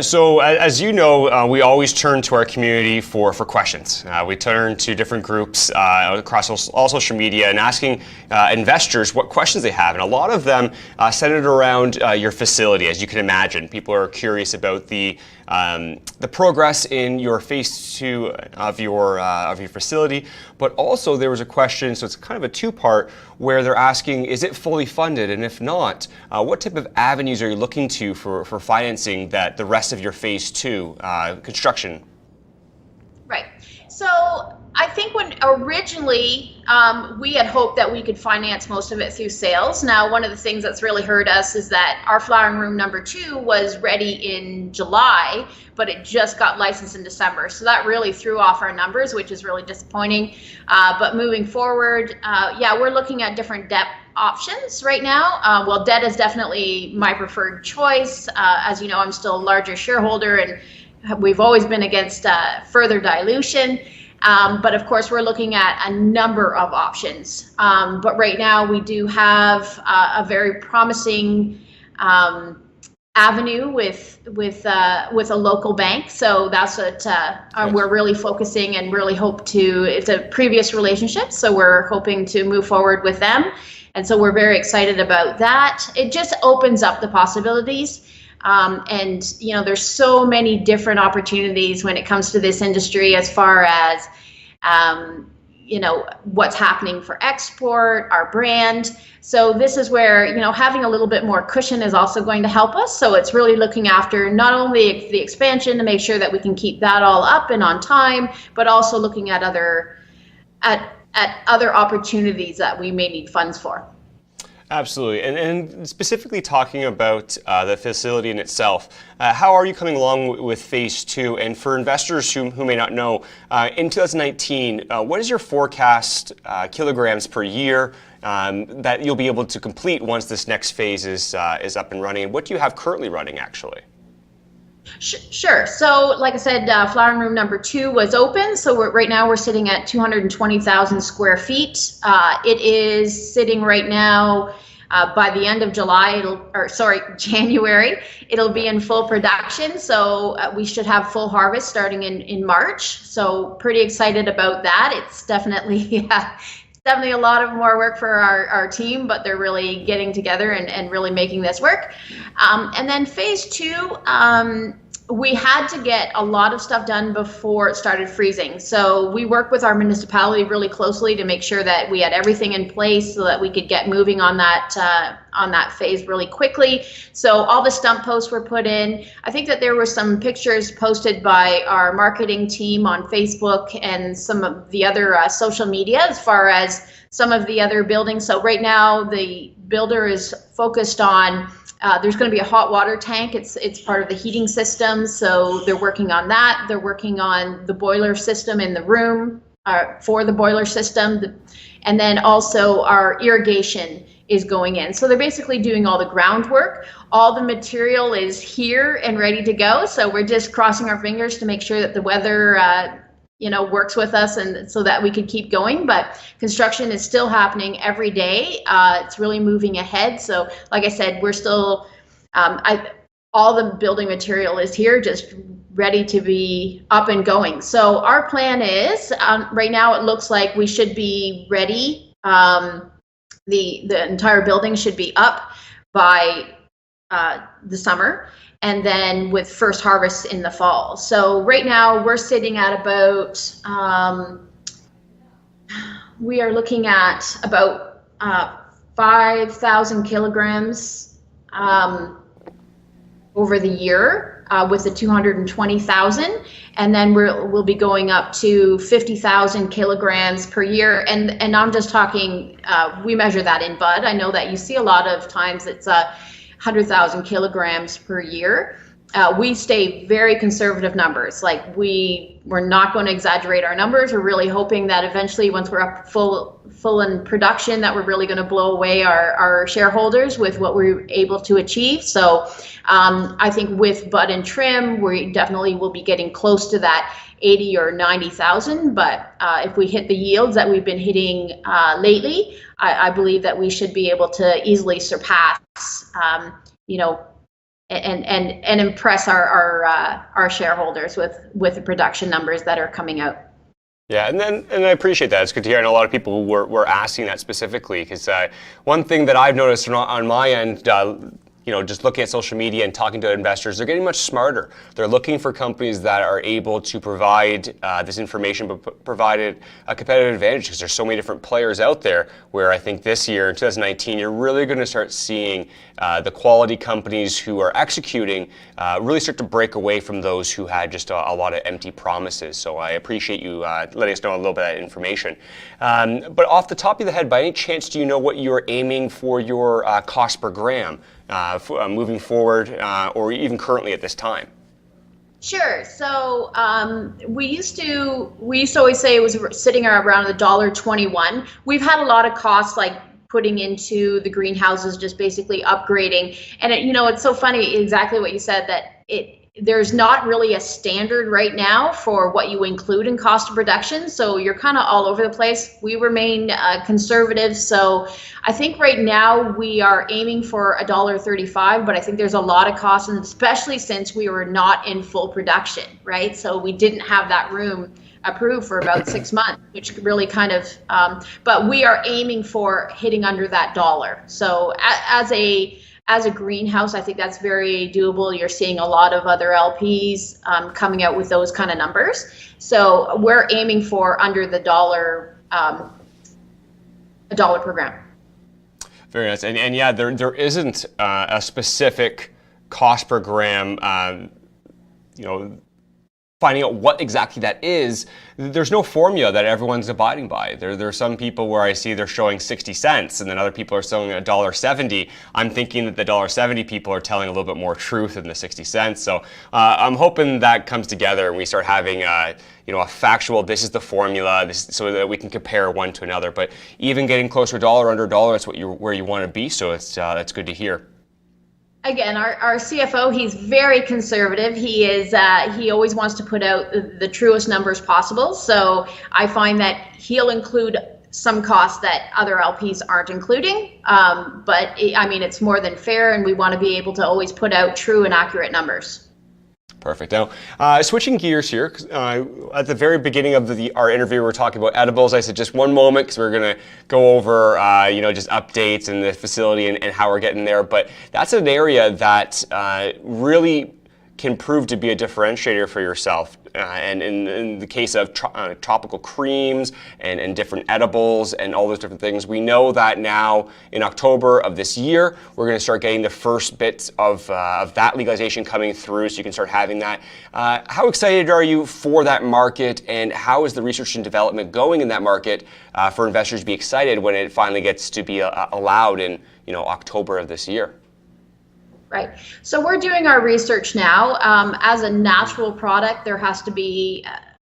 So as you know, we always turn to our community for questions. We turn to different groups across all social media and asking investors what questions they have. And a lot of them centered around your facility, as you can imagine. People are curious about the progress in your phase 2 of your facility, but also there was a question, so it's kind of a two-part, where they're asking, is it fully funded? And if not, what type of avenues are you looking to for financing the rest of your phase 2 construction? Right. So I think when originally we had hoped that we could finance most of it through sales. Now, one of the things that's really hurt us is that our flowering room number 2 was ready in July, but it just got licensed in December. So that really threw off our numbers, which is really disappointing. But moving forward, yeah, we're looking at different debt options right now. Well, debt is definitely my preferred choice. As you know, I'm still a larger shareholder, and we've always been against further dilution. But of course, we're looking at a number of options. But right now, we do have a very promising avenue with a local bank. So that's what we're really focusing and really hope to. It's a previous relationship, so we're hoping to move forward with them. And so we're very excited about that. It just opens up the possibilities. And, you know, there's so many different opportunities when it comes to this industry as far as, you know, what's happening for export, our brand. So this is where, you know, having a little bit more cushion is also going to help us. So it's really looking after not only the expansion to make sure that we can keep that all up and on time, but also looking at other opportunities that we may need funds for. Absolutely, and specifically talking about the facility in itself, how are you coming along with phase 2? And for investors who may not know, in 2019, what is your forecast kilograms per year that you'll be able to complete once this next phase is up and running? And what do you have currently running, actually? Sure. So, like I said, flowering room number 2 was open. So right now we're sitting at 220,000 square feet. It is sitting right now. By the end of January, it'll be in full production. So we should have full harvest starting in March. So pretty excited about that. It's definitely definitely a lot of more work for our team, but they're really getting together and really making this work. And then phase 2, we had to get a lot of stuff done before it started freezing. So we worked with our municipality really closely to make sure that we had everything in place so that we could get moving on that phase really quickly. So all the stump posts were put in. I think that there were some pictures posted by our marketing team on Facebook and some of the other social media as far as some of the other buildings. So right now the builder is focused on there's going to be a hot water tank. It's part of the heating system, so they're working on that. They're working on the boiler system in the room for the boiler system, and then also our irrigation is going in. So they're basically doing all the groundwork. All the material is here and ready to go. So we're just crossing our fingers to make sure that the weather works with us and so that we can keep going. But construction is still happening every day. It's really moving ahead. So like I said, we're still, all the building material is here, just ready to be up and going. So our plan is, right now it looks like we should be ready. The entire building should be up by the summer, and then with first harvest in the fall. So right now we're sitting at about, we are looking at about 5,000 kilograms over the year with the 220,000, and then we'll be going up to 50,000 kilograms per year. And I'm just talking, we measure that in bud. I know that you see a lot of times it's 100,000 kilograms per year. We stay very conservative numbers. Like we're not going to exaggerate our numbers. We're really hoping that eventually, once we're up full in production, that we're really going to blow away our shareholders with what we're able to achieve. So I think with bud and trim, we definitely will be getting close to that 80 or 90,000. But if we hit the yields that we've been hitting lately, I believe that we should be able to easily surpass, and impress our shareholders with the production numbers that are coming out. Yeah, and I appreciate that. It's good to hear. And a lot of people were asking that specifically because one thing that I've noticed on my end, just looking at social media and talking to investors, they're getting much smarter. They're looking for companies that are able to provide this information, but provided a competitive advantage because there's so many different players out there where I think this year, in 2019, you're really going to start seeing the quality companies who are executing really start to break away from those who had just a lot of empty promises. So I appreciate you letting us know a little bit of that information. But off the top of the head, by any chance, do you know what you're aiming for your cost per gram moving forward or even currently at this time? Sure. So we used to always say it was sitting around $1.21. We've had a lot of costs like putting into the greenhouses, just basically upgrading. And it's so funny, exactly what you said, that there's not really a standard right now for what you include in cost of production. So you're kind of all over the place. We remain conservative. So I think right now we are aiming for $1.35, but I think there's a lot of costs, and especially since we were not in full production, right? So we didn't have that room approved for about 6 months, which really kind of, but we are aiming for hitting under that dollar. So as a greenhouse, I think that's very doable. You're seeing a lot of other LPs coming out with those kind of numbers. So we're aiming for under the dollar, $1 per gram. Very nice. And yeah, there isn't a specific cost per gram, finding out what exactly that is. There's no formula that everyone's abiding by. There are some people where I see they're showing 60 cents and then other people are selling $1.70. I'm thinking that the $1.70 people are telling a little bit more truth than the 60 cents. So I'm hoping that comes together and we start having a factual, this is the formula, so that we can compare one to another. But even getting closer dollar under dollar, that's where you want to be. So that's good to hear. Again, our CFO, he's very conservative. He always wants to put out the truest numbers possible. So I find that he'll include some costs that other LPs aren't including. But it's more than fair, and we want to be able to always put out true and accurate numbers. Perfect. Now, switching gears here, at the very beginning of our interview, we were talking about edibles. I said just one moment because we're going to go over, just updates and the facility and how we're getting there. But that's an area that really can prove to be a differentiator for yourself. And in the case of tropical creams and different edibles and all those different things, we know that now in October of this year, we're going to start getting the first bits of that legalization coming through, so you can start having that. How excited are you for that market, and how is the research and development going in that market for investors to be excited when it finally gets to be allowed in October of this year? Right. So we're doing our research now. As a natural product, there has to be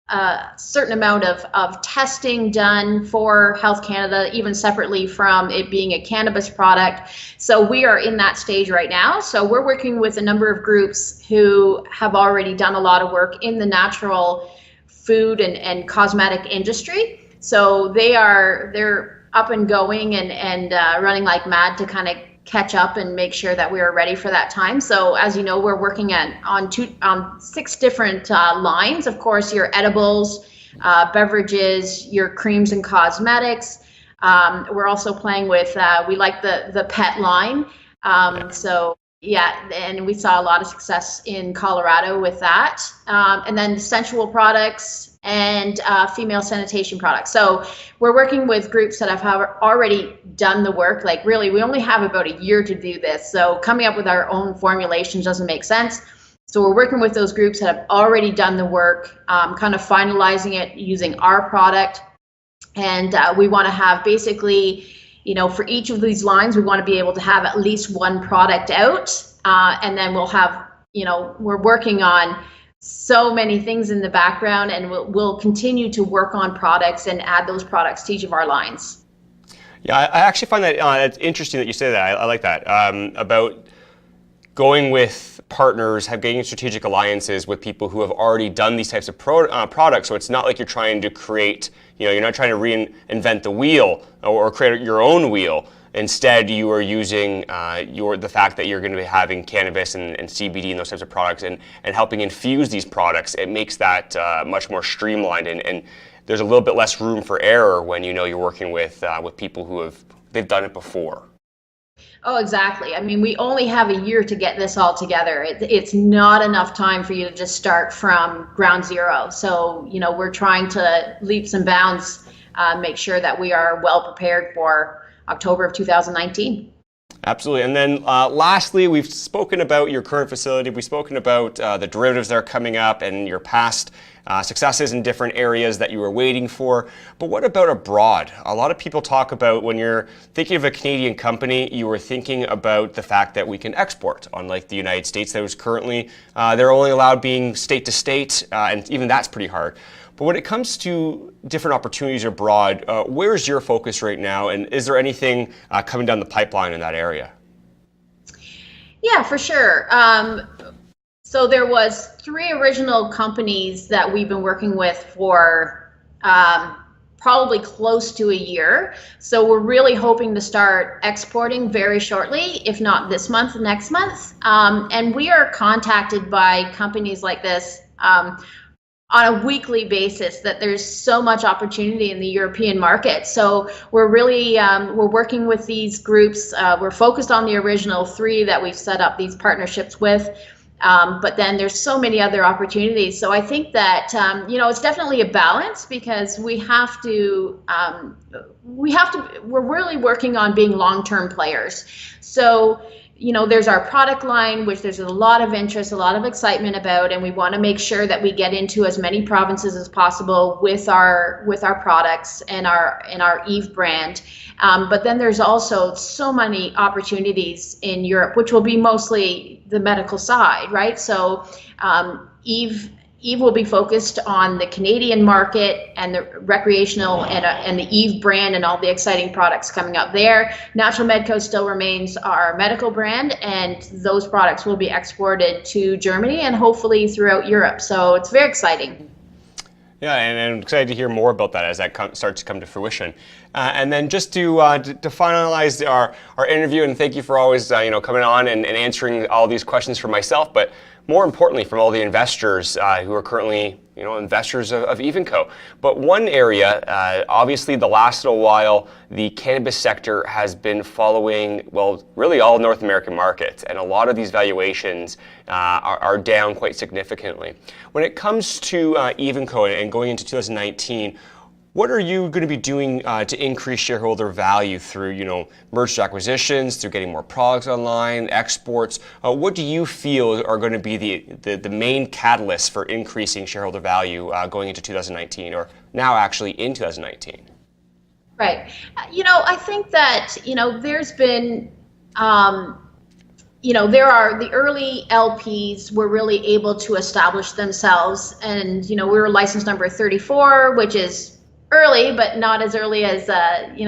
a certain amount of testing done for Health Canada, even separately from it being a cannabis product. So we are in that stage right now. So we're working with a number of groups who have already done a lot of work in the natural food and cosmetic industry. So they're up and going and running like mad to kind of catch up and make sure that we are ready for that time. So as you know, we're working on 6 different lines. Of course, your edibles, beverages, your creams and cosmetics. We're also playing with, we like the pet line. So Yeah, and we saw a lot of success in Colorado with that. And then sensual products and female sanitation products. So we're working with groups that have already done the work. Like really, we only have about a year to do this. So coming up with our own formulations doesn't make sense. So we're working with those groups that have already done the work, kind of finalizing it using our product. And we want to have basically, for each of these lines, we want to be able to have at least one product out. And then we'll have, we're working on so many things in the background, and we'll continue to work on products and add those products to each of our lines. Yeah, I actually find that it's interesting that you say that. I like that, about going with partners, getting strategic alliances with people who have already done these types of products. So it's not like you're trying to create, you're not trying to reinvent the wheel or create your own wheel. Instead, you are using the fact that you're going to be having cannabis and CBD and those types of products and helping infuse these products. It makes that much more streamlined, and there's a little bit less room for error when you're working with people who they've done it before. Oh, exactly. I mean, we only have a year to get this all together. It's not enough time for you to just start from ground zero. So, we're trying to leaps and bounds, make sure that we are well prepared for October of 2019. Absolutely. And then lastly, we've spoken about your current facility. We've spoken about the derivatives that are coming up and your past successes in different areas that you were waiting for. But what about abroad? A lot of people talk about when you're thinking of a Canadian company, you were thinking about the fact that we can export, unlike the United States that was currently, they're only allowed being state to state, and even that's pretty hard. But when it comes to different opportunities abroad, where's your focus right now, and is there anything coming down the pipeline in that area? Yeah, for sure. So there was 3 original companies that we've been working with for probably close to a year. So we're really hoping to start exporting very shortly, if not this month, next month. And we are contacted by companies like this on a weekly basis, that there's so much opportunity in the European market. So we're really, we're working with these groups. We're focused on the original 3 that we've set up these partnerships with. But then there's so many other opportunities. So I think that, it's definitely a balance, because we're really working on being long-term players. So, there's our product line, which there's a lot of interest, a lot of excitement about, and we want to make sure that we get into as many provinces as possible with our products and our EEVVF brand. But then there's also so many opportunities in Europe, which will be mostly the medical side, right? So EEVVF will be focused on the Canadian market and the recreational and the EEVVF brand and all the exciting products coming up there. Natural Medco still remains our medical brand, and those products will be exported to Germany and hopefully throughout Europe. So it's very exciting. Yeah, and I'm excited to hear more about that as that starts to come to fruition. And then just to finalize our interview, and thank you for always coming on and answering all these questions for myself, but more importantly from all the investors who are currently investors of EEVVF. But one area, obviously the last little while, the cannabis sector has been following, well, really all North American markets, and a lot of these valuations are down quite significantly. When it comes to EEVVF and going into 2019, what are you going to be doing to increase shareholder value through, mergers, acquisitions, through getting more products online, exports? What do you feel are going to be the main catalysts for increasing shareholder value going into 2019, or now actually in 2019? Right. I think that, there's been, there are the early LPs were really able to establish themselves, and, we were license number 34, which is early, but not as early as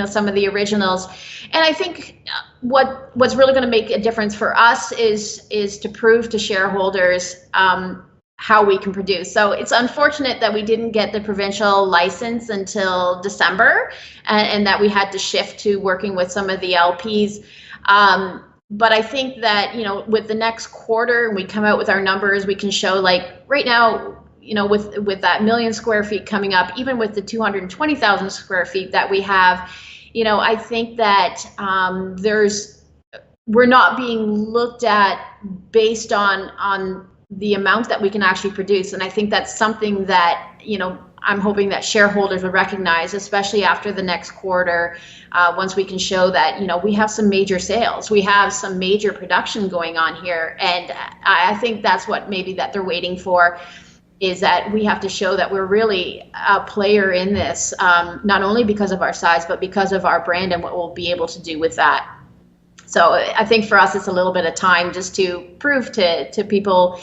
some of the originals. And I think what's really going to make a difference for us is to prove to shareholders how we can produce. So it's unfortunate that we didn't get the provincial license until December, and that we had to shift to working with some of the LPs. But I think that with the next quarter, we come out with our numbers, we can show, like right now, with that 1 million square feet coming up, even with the 220,000 square feet that we have, I think that there's we're not being looked at based on the amount that we can actually produce. And I think that's something that, I'm hoping that shareholders will recognize, especially after the next quarter, once we can show that, we have some major sales, we have some major production going on here. And I think that's what maybe that they're waiting for, is that we have to show that we're really a player in this, not only because of our size, but because of our brand and what we'll be able to do with that. So I think for us, it's a little bit of time just to prove to people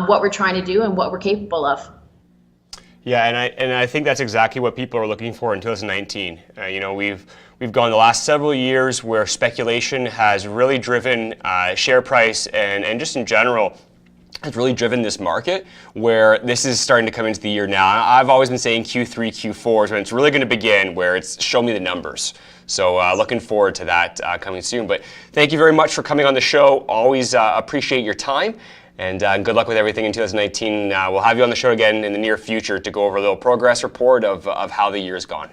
what we're trying to do and what we're capable of. Yeah, and I think that's exactly what people are looking for in 2019. We've gone the last several years where speculation has really driven share price and just in general has really driven this market, where this is starting to come into the year now. I've always been saying Q3, Q4 is when it's really going to begin, where it's show me the numbers. So looking forward to that coming soon. But thank you very much for coming on the show. Always appreciate your time. And good luck with everything in 2019. We'll have you on the show again in the near future to go over a little progress report of how the year's gone.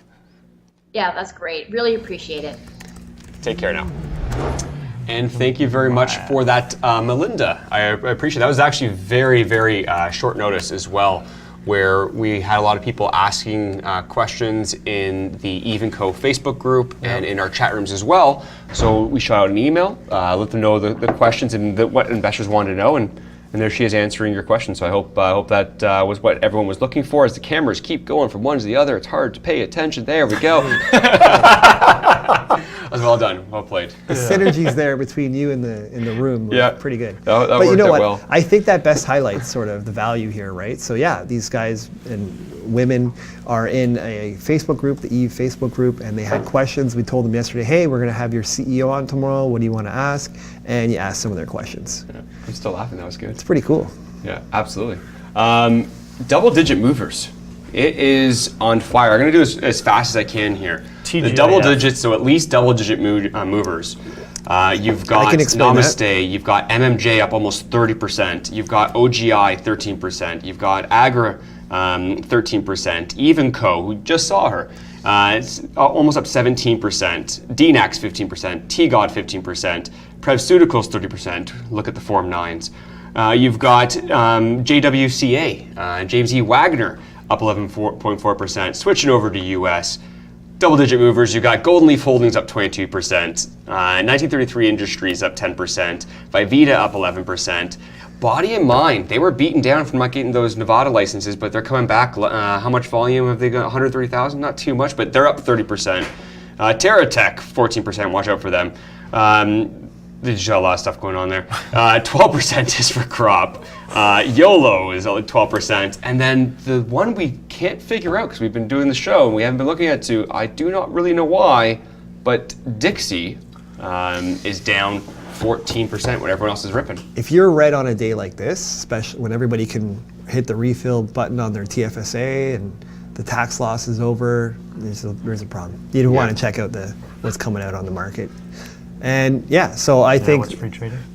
Yeah, that's great. Really appreciate it. Take care now. And thank you very much for that, Melinda. I appreciate it. That was actually very, very short notice as well, where we had a lot of people asking questions in the EEVVF Facebook group and in our chat rooms as well. So we shot out an email, let them know the questions and what investors wanted to know, and there she is answering your questions. So I hope that was what everyone was looking for. As the cameras keep going from one to the other, it's hard to pay attention. There we go. That was well done. Well played. The synergies there between you and the room were pretty good. That but you know what? Well. I think that best highlights sort of the value here, right? So yeah, these guys and women are in a Facebook group, the EEVVF Facebook group, and they had questions. We told them yesterday, hey, we're going to have your CEO on tomorrow. What do you want to ask? And you asked some of their questions. Yeah. I'm still laughing. That was good. It's pretty cool. Yeah, absolutely. Double-digit movers. It is on fire. I'm going to do as fast as I can here. PGEZF. The double digits, so at least double-digit movers. You've got Namaste, you've got MMJ up almost 30%, you've got OGI 13%, you've got Agra 13%, Evenco, who just saw her, it's almost up 17%, DNAX 15%, TGOD 15%, Prevceuticals 30%, look at the Form 9s. You've got JWCA, James E. Wagner, up 11.4%. Switching over to US, double-digit movers, you've got Golden Leaf Holdings up 22%, 1933 Industries up 10%, Vivita up 11%. Body and Mind, they were beaten down from not getting those Nevada licenses, but they're coming back. How much volume have they got? 130,000? Not too much, but they're up 30%. TerraTech, 14%, watch out for them. There's just a lot of stuff going on there. 12% is for crop. YOLO is 12%. And then the one we can't figure out, because we've been doing the show and we haven't been looking at it, I do not really know why, but Dixie is down 14% when everyone else is ripping. If you're red on a day like this, especially when everybody can hit the refill button on their TFSA and the tax loss is over, there's a problem. You don't want to check out what's coming out on the market. And yeah, so I think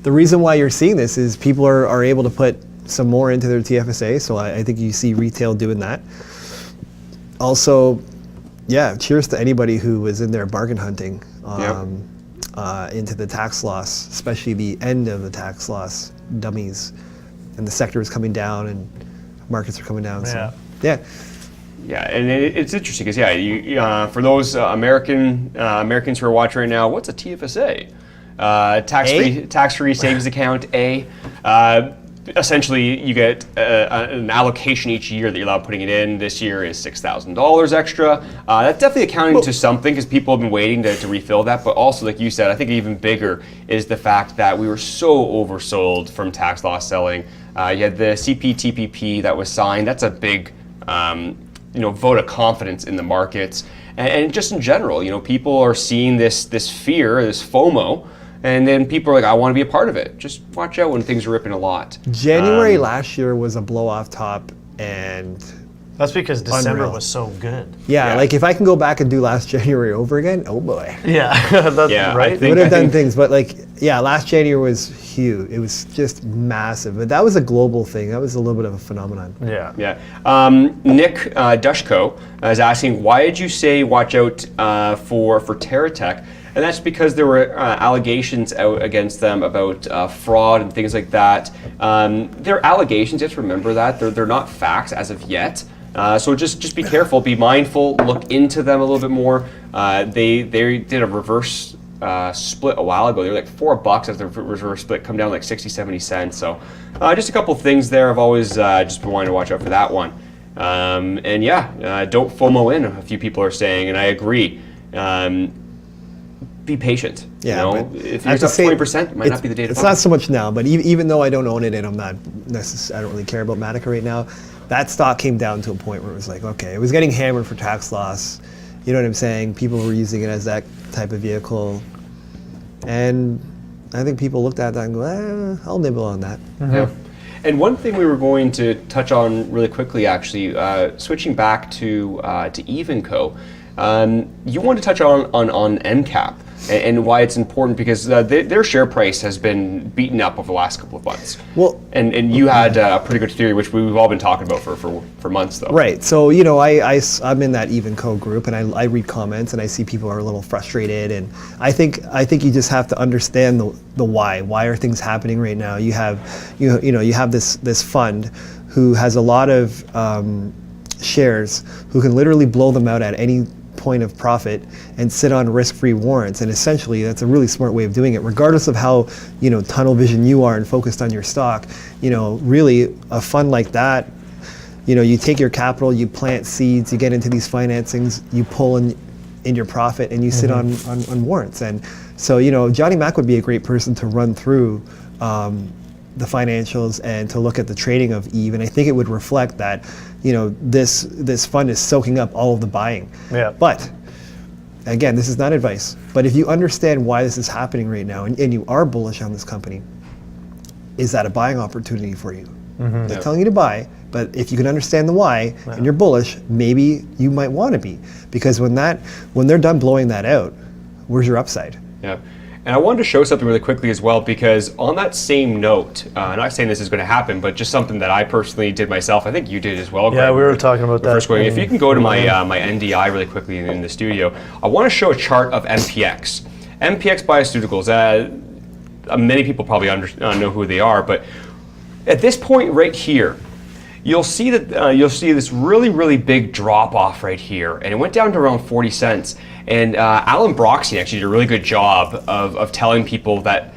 the reason why you're seeing this is people are able to put some more into their TFSA. So I think you see retail doing that. Also, yeah, cheers to anybody who was in there bargain hunting into the tax loss, especially the end of the tax loss dummies. And the sector is coming down and markets are coming down. So yeah. Yeah, and it's interesting because for those Americans who are watching right now, what's a TFSA? Tax-free savings account. Essentially, you get an allocation each year that you're allowed putting it in. This year is $6,000 extra. That's definitely accounting to something because people have been waiting to refill that. But also, like you said, I think even bigger is the fact that we were so oversold from tax loss selling. You had the CPTPP that was signed. That's a big vote of confidence in the markets, and just in general, people are seeing this fear, this FOMO, and then people are like, I want to be a part of it. Just watch out when things are ripping a lot. January last year was a blow off top, and that's because December was so good. Yeah, like if I can go back and do last January over again, oh boy. Yeah, that's right. We would have done things, but last January was huge. It was just massive. But that was a global thing. That was a little bit of a phenomenon. Yeah. Nick Dushko is asking, why did you say watch out for TerraTech? and that's because there were allegations out against them about fraud and things like that. They're allegations, you have to remember that. They're not facts as of yet. So just be careful, be mindful, look into them a little bit more. They did a reverse split a while ago. They were like $4 as the reverse split, come down like 60, 70 cents. So just a couple things there. I've always just been wanting to watch out for that one. And yeah, don't FOMO in, a few people are saying, and I agree. Be patient. Yeah, you know? but If you're up 20%, it might not be the day to It's buy. not so much now, but even though I don't own it and I'm not I don't really care about Matica right now, that stock came down to a point where it was like, okay, it was getting hammered for tax loss. You know what I'm saying? People were using it as that type of vehicle. And I think people looked at that and go, I'll nibble on that. Yeah. And one thing we were going to touch on really quickly, actually, switching back to EEVVF, you want to touch on MCAP and why it's important, because their share price has been beaten up over the last couple of months. Well, and you had a pretty good theory, which we've all been talking about for months, though. Right. So, you know, I'm in that EEVVF group, and I read comments, and I see people are a little frustrated, and I think you just have to understand the why. Why are things happening right now? You have this fund who has a lot of shares who can literally blow them out at any point of profit and sit on risk-free warrants, and essentially that's a really smart way of doing it, regardless of how tunnel vision you are and focused on your stock. Really a fund like that, you take your capital, you plant seeds, you get into these financings, you pull in your profit, and you sit on warrants. And so Jonny Mac would be a great person to run through the financials and to look at the trading of EVE, and I think it would reflect that this fund is soaking up all of the buying. Yeah. But again, this is not advice, but if you understand why this is happening right now and you are bullish on this company, is that a buying opportunity for you? I'm not telling you to buy, but if you can understand the why and you're bullish, maybe you might want to be, because when they're done blowing that out, where's your upside? Yeah. And I wanted to show something really quickly as well, because on that same note, not saying this is going to happen, but just something that I personally did myself. I think you did as well, Greg. Yeah, we were talking about that. First, if you can go to my my NDI really quickly in the studio, I want to show a chart of MPX. MPX Bioceuticals. Many people probably know who they are, but at this point right here, you'll see that you'll see this really big drop off right here, and it went down to around 40 cents. And Alan Broxy actually did a really good job of telling people that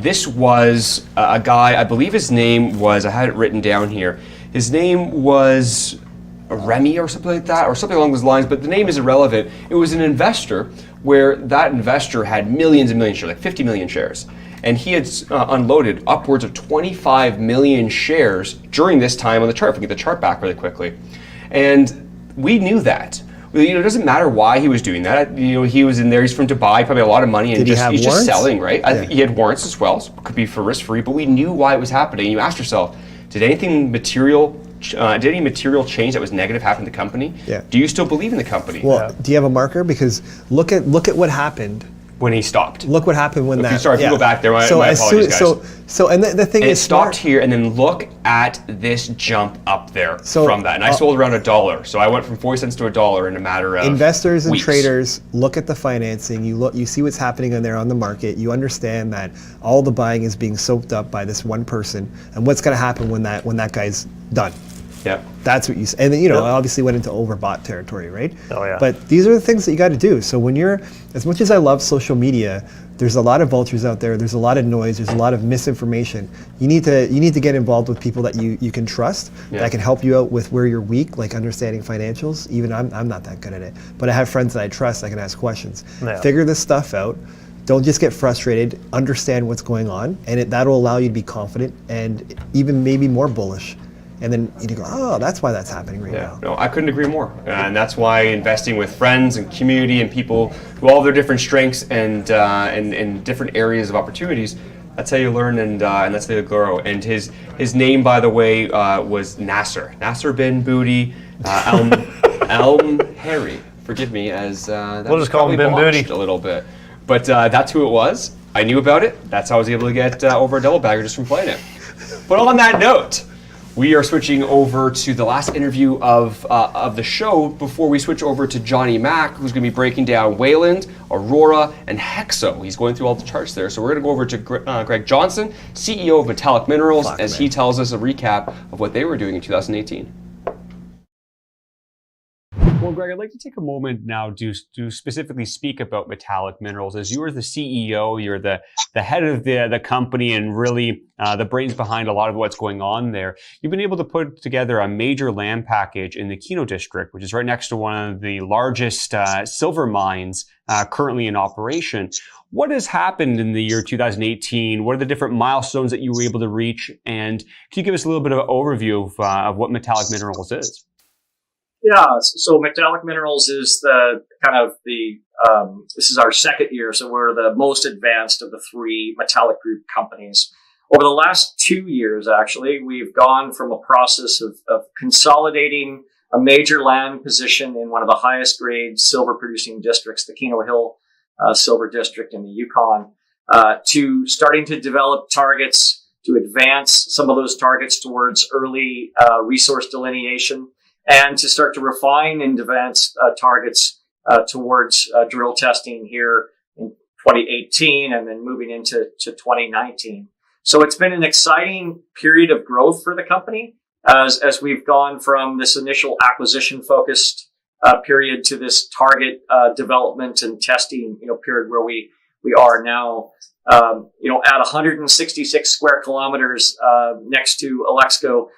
this was a guy, I believe his name was, I had it written down here, his name was Remy or something like that, or something along those lines, but the name is irrelevant. It was an investor where that investor had millions and millions of shares, like 50 million shares. And he had unloaded upwards of 25 million shares during this time on the chart. If we get the chart back really quickly. And we knew that. It doesn't matter why he was doing that. He was in there, he's from Dubai, probably a lot of money, and he's just selling, right? I think he had warrants as well, so it could be for risk-free, but we knew why it was happening. You asked yourself, did any material change that was negative happen to the company? Yeah. Do you still believe in the company? Well, do you have a marker? Because look at what happened when he stopped. Look what happened when if you go back there, my apologies, guys. And the thing and is, it stopped here, and then look at this jump up there from that. And I sold around $1, so I went from 40 cents to $1 in a matter of investors and weeks. Traders look at the financing. You see what's happening on there on the market. You understand that all the buying is being soaked up by this one person, and what's going to happen when that guy's done. Yeah. That's what you say. And then, obviously went into overbought territory, right? Oh, yeah. But these are the things that you got to do. So when you're, as much as I love social media, there's a lot of vultures out there. There's a lot of noise. There's a lot of misinformation. You need to get involved with people that you can trust, that can help you out with where you're weak, like understanding financials. Even I'm not that good at it. But I have friends that I trust. I can ask questions. Yeah. Figure this stuff out. Don't just get frustrated. Understand what's going on. And that'll allow you to be confident and even maybe more bullish. And then you go, oh, that's why that's happening right now. No, I couldn't agree more. And that's why investing with friends and community and people who all have their different strengths and different areas of opportunities, that's how you learn and that's how you grow. And his name, by the way, was Nasser bin Booty Elm Harry. Forgive me, as we'll just call him Bin Booty a little bit. But that's who it was. I knew about it. That's how I was able to get over a double bagger just from playing it. But on that note, We are switching over to the last interview of the show before we switch over to Jonny Mac, who's going to be breaking down Wayland, Aurora, and Hexo. He's going through all the charts there. So we're going to go over to Greg Johnson, CEO of Metallic Minerals, as he tells us a recap of what they were doing in 2018. Well, Greg, I'd like to take a moment now to specifically speak about Metallic Minerals. As you are the CEO, you're the head of the company and really the brains behind a lot of what's going on there. You've been able to put together a major land package in the Keno District, which is right next to one of the largest silver mines currently in operation. What has happened in the year 2018? What are the different milestones that you were able to reach? And can you give us a little bit of an overview of what Metallic Minerals is? Yeah, so Metallic Minerals is this is our second year, so we're the most advanced of the three Metallic Group companies. Over the last 2 years, actually, we've gone from a process of consolidating a major land position in one of the highest grade silver producing districts, the Keno Hill Silver District in the Yukon, to starting to develop targets, to advance some of those targets towards early resource delineation, and to start to refine and advance targets towards drill testing here in 2018 and then moving into 2019. So it's been an exciting period of growth for the company as we've gone from this initial acquisition focused period to this target development and testing period where we are now. At 166 square kilometers next to Alexco,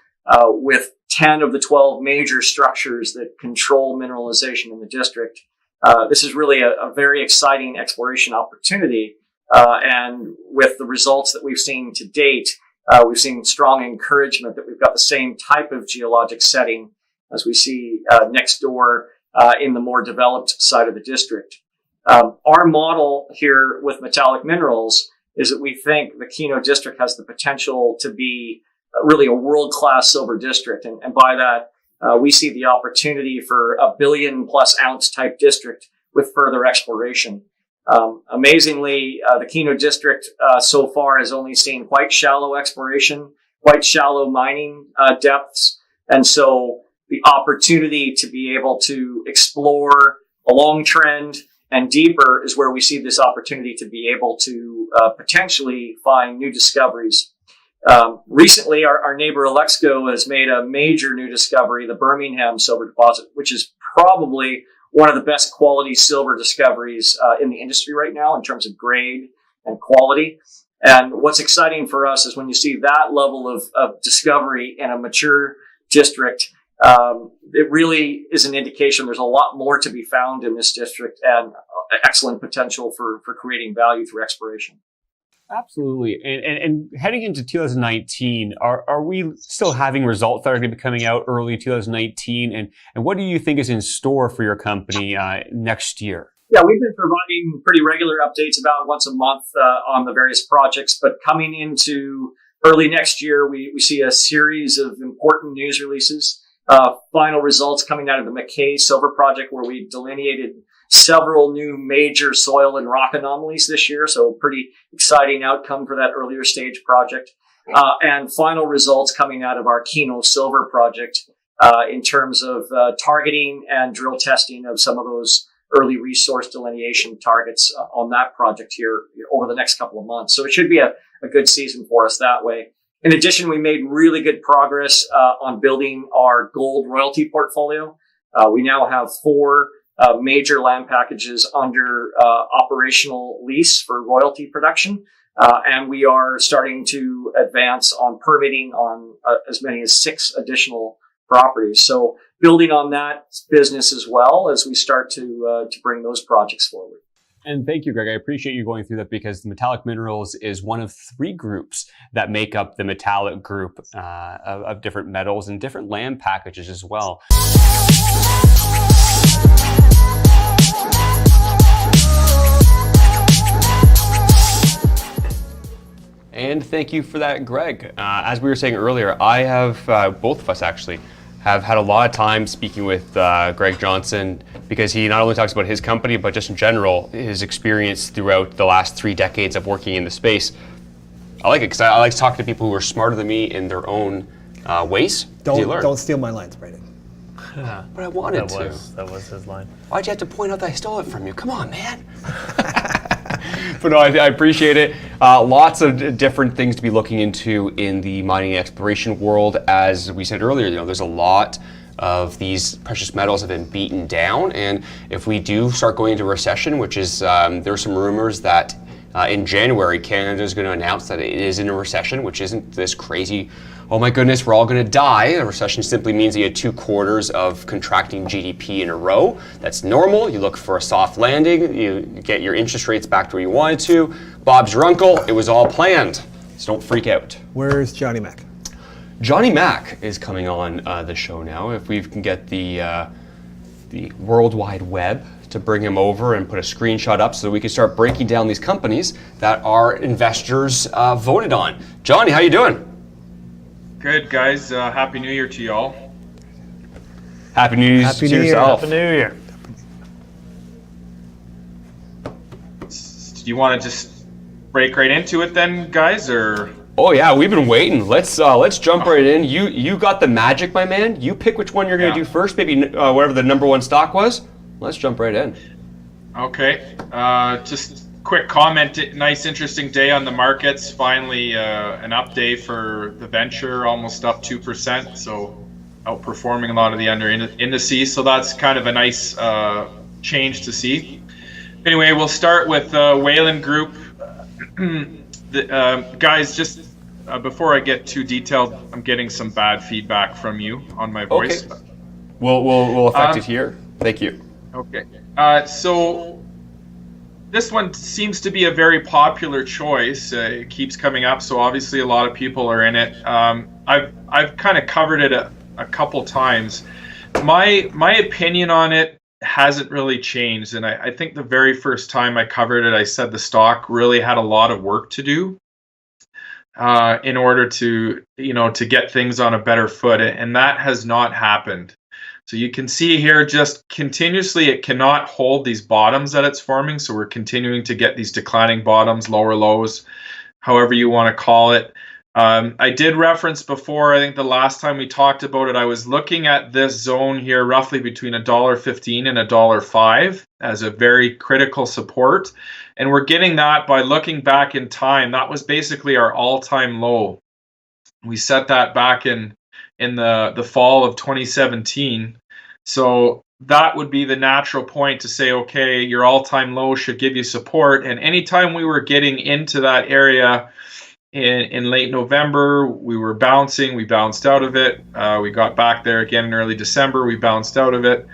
with 10 of the 12 major structures that control mineralization in the district. This is really a very exciting exploration opportunity. And with the results that we've seen to date, we've seen strong encouragement that we've got the same type of geologic setting as we see next door in the more developed side of the district. Our model here with Metallic Minerals is that we think the Keno District has the potential to be really a world-class silver district. And by that, we see the opportunity for a 1 billion plus ounce type district with further exploration. Amazingly, the Keno District so far has only seen quite shallow exploration, quite shallow mining depths. And so the opportunity to be able to explore along trend and deeper is where we see this opportunity to be able to potentially find new discoveries. Recently, our neighbor Alexco has made a major new discovery, the Birmingham silver deposit, which is probably one of the best quality silver discoveries in the industry right now in terms of grade and quality. And what's exciting for us is when you see that level of discovery in a mature district, it really is an indication there's a lot more to be found in this district and excellent potential for creating value through exploration. Absolutely. And heading into 2019, are we still having results that are going to be coming out early 2019? And what do you think is in store for your company next year? Yeah, we've been providing pretty regular updates about once a month on the various projects. But coming into early next year, we see a series of important news releases. Final results coming out of the McKay Silver Project, where we delineated several new major soil and rock anomalies this year. So pretty exciting outcome for that earlier stage project. And final results coming out of our Keno Silver Project in terms of targeting and drill testing of some of those early resource delineation targets on that project here over the next couple of months. So it should be a good season for us that way. In addition, we made really good progress on building our gold royalty portfolio. We now have 4 major land packages under operational lease for royalty production. And we are starting to advance on permitting on as many as 6 additional properties. So building on that business as well as we start to bring those projects forward. And thank you, Greg. I appreciate you going through that because the Metallic Minerals is one of 3 groups that make up the Metallic Group of different metals and different land packages as well. And thank you for that, Greg. As we were saying earlier, I have, both of us actually, have had a lot of time speaking with Greg Johnson because he not only talks about his company, but just in general, his experience throughout the last 3 decades of working in the space. I like it because I like talking to people who are smarter than me in their own Waze dealer. Don't steal my lines, Brandon. But I wanted to. That was his line. Why'd you have to point out that I stole it from you? Come on, man. But no, I appreciate it. Lots of different things to be looking into in the mining and exploration world. As we said earlier, there's a lot of these precious metals have been beaten down, and if we do start going into recession, which is there's some rumors that in January Canada is going to announce that it is in a recession, which isn't this crazy, oh my goodness, we're all going to die. A recession simply means you had 2 quarters of contracting GDP in a row. That's normal. You look for a soft landing. You get your interest rates back to where you wanted to. Bob's your uncle. It was all planned. So don't freak out. Where's Jonny Mac? Jonny Mac is coming on the show now. If we can get the World Wide Web to bring him over and put a screenshot up so that we can start breaking down these companies that our investors voted on. Jonny, how you doing? Good, guys. Happy New Year to y'all. Happy New Year to yourself. Happy New Year. Do you want to just break right into it then, guys, or? Oh yeah, we've been waiting. Let's jump right in. You got the magic, my man. You pick which one you're going to do first. Maybe whatever the number 1 stock was. Let's jump right in. Okay. Just quick comment. Nice, interesting day on the markets. Finally, an up day for the venture, almost up 2%. So outperforming a lot of the under indices. So that's kind of a nice change to see. Anyway, we'll start with Wayland Group. Guys, just before I get too detailed, I'm getting some bad feedback from you on my voice. Okay. We'll affect it here. Thank you. Okay. So this one seems to be a very popular choice. It keeps coming up, so obviously a lot of people are in it. I've kind of covered it a couple times. My opinion on it hasn't really changed, and I think the very first time I covered it, I said the stock really had a lot of work to do in order to get things on a better foot, and that has not happened. So you can see here just continuously it cannot hold these bottoms that it's forming, so we're continuing to get these declining bottoms, lower lows, however you want to call it. I did reference before, I think the last time we talked about it, I was looking at this zone here roughly between $1.15 and $1.05 as a very critical support. And we're getting that by looking back in time. That was basically our all-time low. We set that back in the fall of 2017. So that would be the natural point to say, okay, your all-time low should give you support. And anytime we were getting into that area in late November, we were bouncing, we bounced out of it. We got back there again in early December, we bounced out of it.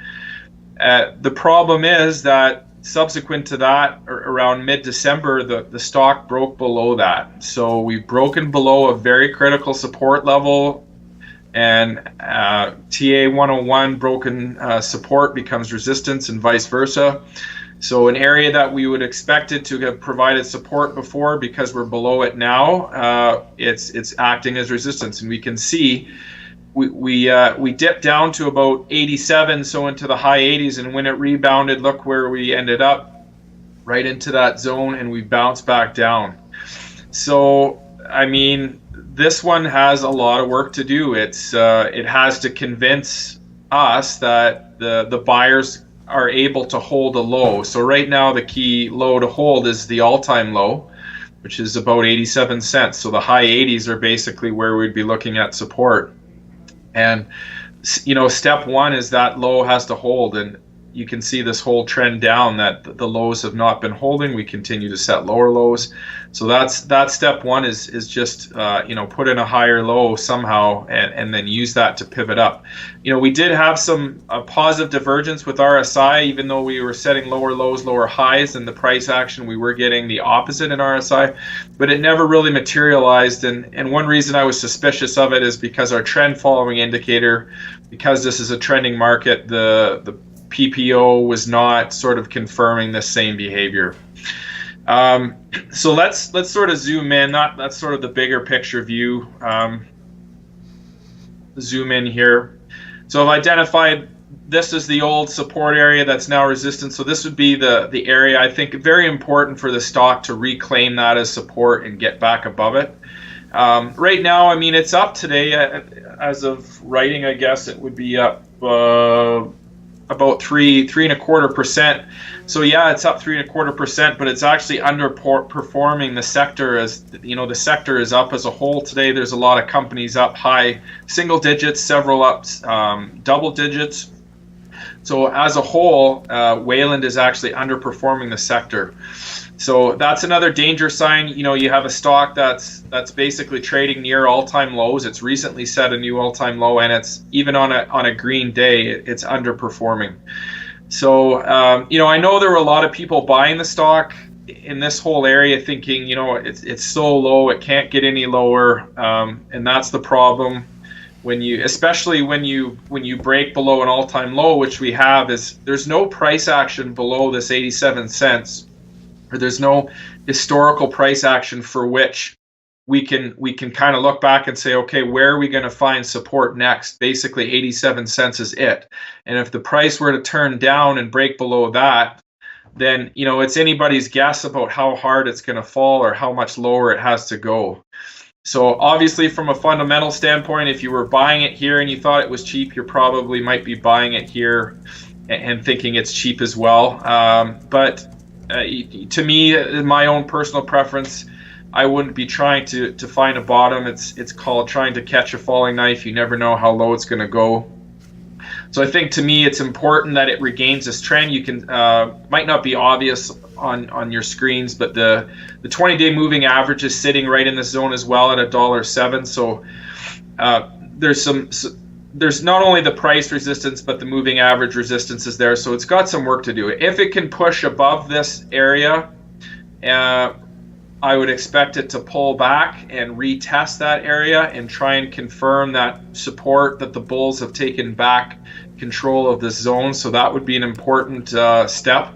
The problem is that subsequent to that, around mid-December, the stock broke below that. So we've broken below a very critical support level, and TA 101 broken support becomes resistance and vice versa. So an area that we would expect it to have provided support before, because we're below it now, it's acting as resistance. And we can see we dipped down to about 87, so into the high 80s, and when it rebounded, look where we ended up, right into that zone, and we bounced back down. So, I mean, this one has a lot of work to do. It has to convince us that the buyers are able to hold a low. So right now the key low to hold is the all-time low, which is about 87 cents. So the high 80s are basically where we'd be looking at support. And step one is that low has to hold, and you can see this whole trend down that the lows have not been holding. We continue to set lower lows. So that's step one is just put in a higher low somehow and then use that to pivot up. We did have some positive divergence with RSI, even though we were setting lower lows, lower highs, and the price action we were getting the opposite in RSI, but it never really materialized. And one reason I was suspicious of it is because our trend following indicator, because this is a trending market, the PPO was not sort of confirming the same behavior. So let's sort of zoom in. That's sort of the bigger picture view. Zoom in here. So I've identified this is the old support area that's now resistance. So this would be the area, I think, very important for the stock to reclaim that as support and get back above it. Right now, I mean, it's up today. as of writing, I guess it would be up about 3.25%. So yeah, it's up 3.25%, but it's actually underperforming the sector. As you know, the sector is up as a whole today. There's a lot of companies up high single digits, several up double digits. So as a whole, Wayland is actually underperforming the sector. So that's another danger sign. You know, you have a stock that's basically trading near all-time lows. It's recently set a new all-time low, and it's even on a green day, it's underperforming. So you know, I know there were a lot of people buying the stock in this whole area, thinking, you know, it's so low, it can't get any lower, and that's the problem. Especially when you break below an all-time low, which we have, is there's no price action below this 87 cents. Or there's no historical price action for which we can kind of look back and say, okay, where are we going to find support next? Basically, 87 cents is it. And if the price were to turn down and break below that, then, you know, it's anybody's guess about how hard it's going to fall or how much lower it has to go. So obviously, from a fundamental standpoint, if you were buying it here and you thought it was cheap, you probably might be buying it here and thinking it's cheap as well. But to me, in my own personal preference, I wouldn't be trying to find a bottom. It's called trying to catch a falling knife. You never know how low it's going to go. So I think, to me, it's important that it regains this trend. You can might not be obvious on your screens, but the 20-day moving average is sitting right in this zone as well at $1.07. So there's not only the price resistance, but the moving average resistance is there. So it's got some work to do. If it can push above this area, I would expect it to pull back and retest that area and try and confirm that support that the bulls have taken back control of this zone. So that would be an important step.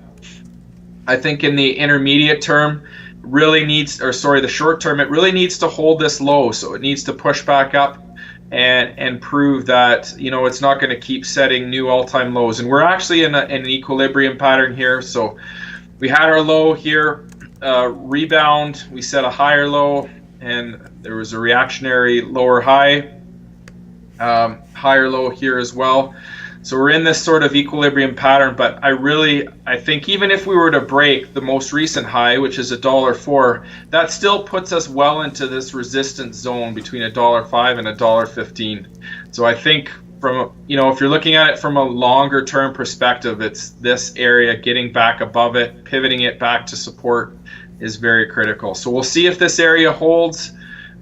I think in the intermediate term, the short term, it really needs to hold this low. So it needs to push back up and prove that, you know, it's not going to keep setting new all-time lows. And we're actually in an equilibrium pattern here. So we had our low here, rebound, we set a higher low, and there was a reactionary lower high, higher low here as well. So we're in this sort of equilibrium pattern, but I think even if we were to break the most recent high, which is $1.04, that still puts us well into this resistance zone between $1.05 and $1.15. So I think if you're looking at it from a longer term perspective, it's this area getting back above it, pivoting it back to support is very critical. So we'll see if this area holds.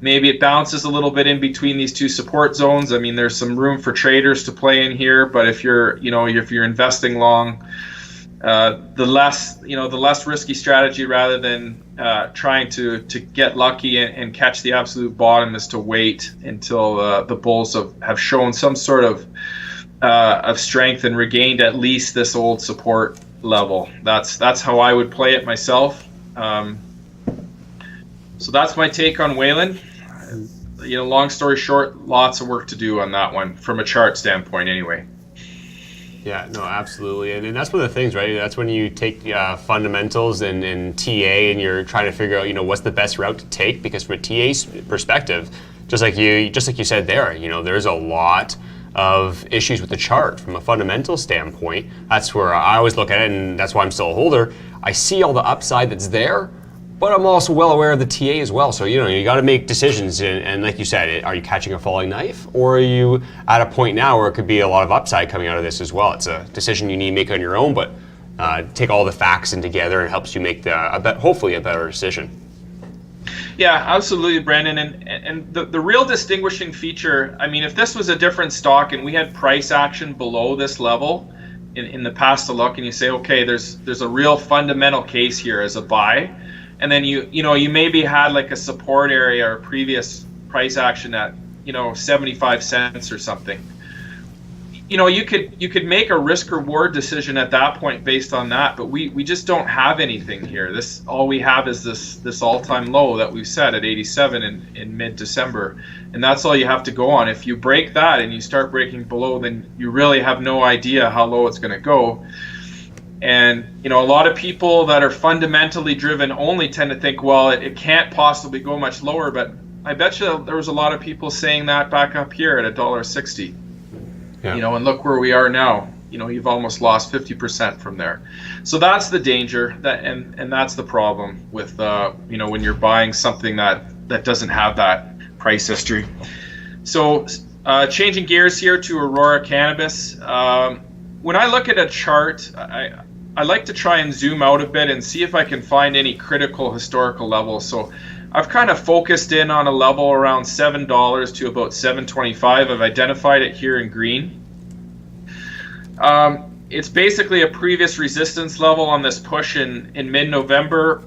Maybe it bounces a little bit in between these two support zones. I mean, there's some room for traders to play in here, but if you're investing long, the less risky strategy, rather than trying to get lucky and catch the absolute bottom, is to wait until the bulls have shown some sort of strength and regained at least this old support level. That's how I would play it myself. So that's my take on Wayland. Long story short, lots of work to do on that one from a chart standpoint anyway. Yeah, no, absolutely. And that's one of the things, right? That's when you take fundamentals and TA and you're trying to figure out, what's the best route to take, because from a TA's perspective, just like you said there, there's a lot of issues with the chart from a fundamental standpoint. That's where I always look at it, and that's why I'm still a holder. I see all the upside that's there, but I'm also well aware of the TA as well. So, you got to make decisions. And like you said, are you catching a falling knife, or are you at a point now where it could be a lot of upside coming out of this as well? It's a decision you need to make on your own, but take all the facts in together and helps you make hopefully a better decision. Yeah, absolutely, Brandon. And the real distinguishing feature, I mean, if this was a different stock and we had price action below this level in the past to look, and you say, okay, there's a real fundamental case here as a buy, and then you maybe had like a support area or previous price action at 75 cents or something. You could make a risk reward decision at that point based on that, but we just don't have anything here. All we have is this all-time low that we've set at 87 in mid-December, and that's all you have to go on. If you break that and you start breaking below, then you really have no idea how low it's going to go. And a lot of people that are fundamentally driven only tend to think, well, it can't possibly go much lower. But I bet you there was a lot of people saying that back up here at $1.60. Yeah. You know, and look where we are now. You know, you've almost lost 50% from there. So that's the danger, that and that's the problem with you know, when you're buying something that doesn't have that price history. So changing gears here to Aurora Cannabis. When I look at a chart, I like to try and zoom out a bit and see if I can find any critical historical levels. So I've kind of focused in on a level around $7 to about $7.25. I've identified it here in green. It's basically a previous resistance level on this push in mid-November.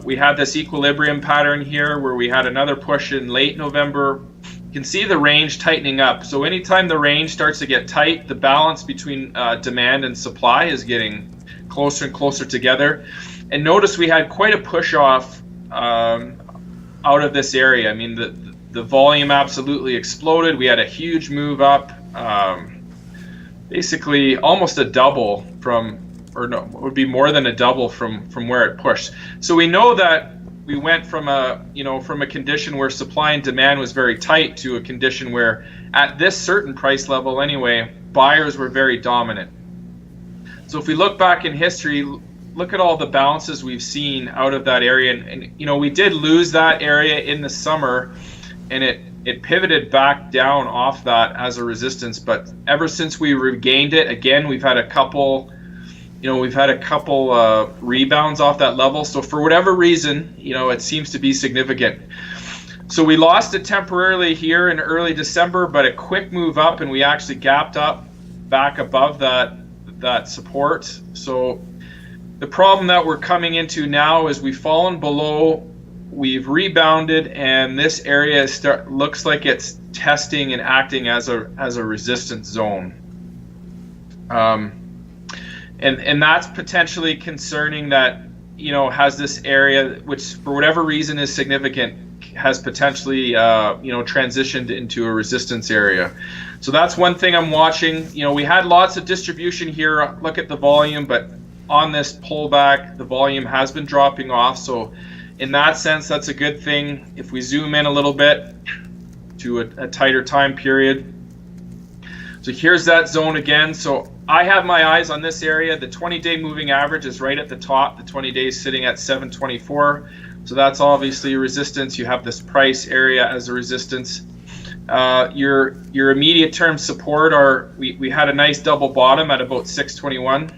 We had this equilibrium pattern here where we had another push in late November. You can see the range tightening up. So anytime the range starts to get tight, the balance between demand and supply is getting closer and closer together. And notice we had quite a push off out of this area. I mean, the volume absolutely exploded. We had a huge move up, basically almost a double from, or no, it would be more than a double from where it pushed. So we know that we went from a condition where supply and demand was very tight to a condition where, at this certain price level anyway, buyers were very dominant. So if we look back in history, look at all the bounces we've seen out of that area, and you know, we did lose that area in the summer, and it pivoted back down off that as a resistance. But ever since we regained it, again, we've had a couple rebounds off that level. So for whatever reason, you know, it seems to be significant. So we lost it temporarily here in early December, but a quick move up, and we actually gapped up back above that support. So the problem that we're coming into now is we've fallen below, we've rebounded, and this area looks like it's testing and acting as a resistance zone. And that's potentially concerning, that, you know, has this area, which for whatever reason is significant, has potentially you know, transitioned into a resistance area. So that's one thing I'm watching. You know, we had lots of distribution here. Look at the volume, but on this pullback, the volume has been dropping off. So in that sense, that's a good thing. If we zoom in a little bit to a tighter time period. So here's that zone again. So I have my eyes on this area. The 20-day moving average is right at the top. The 20 days sitting at 724. So that's obviously a resistance. You have this price area as a resistance. Your immediate term support are, we had a nice double bottom at about 621,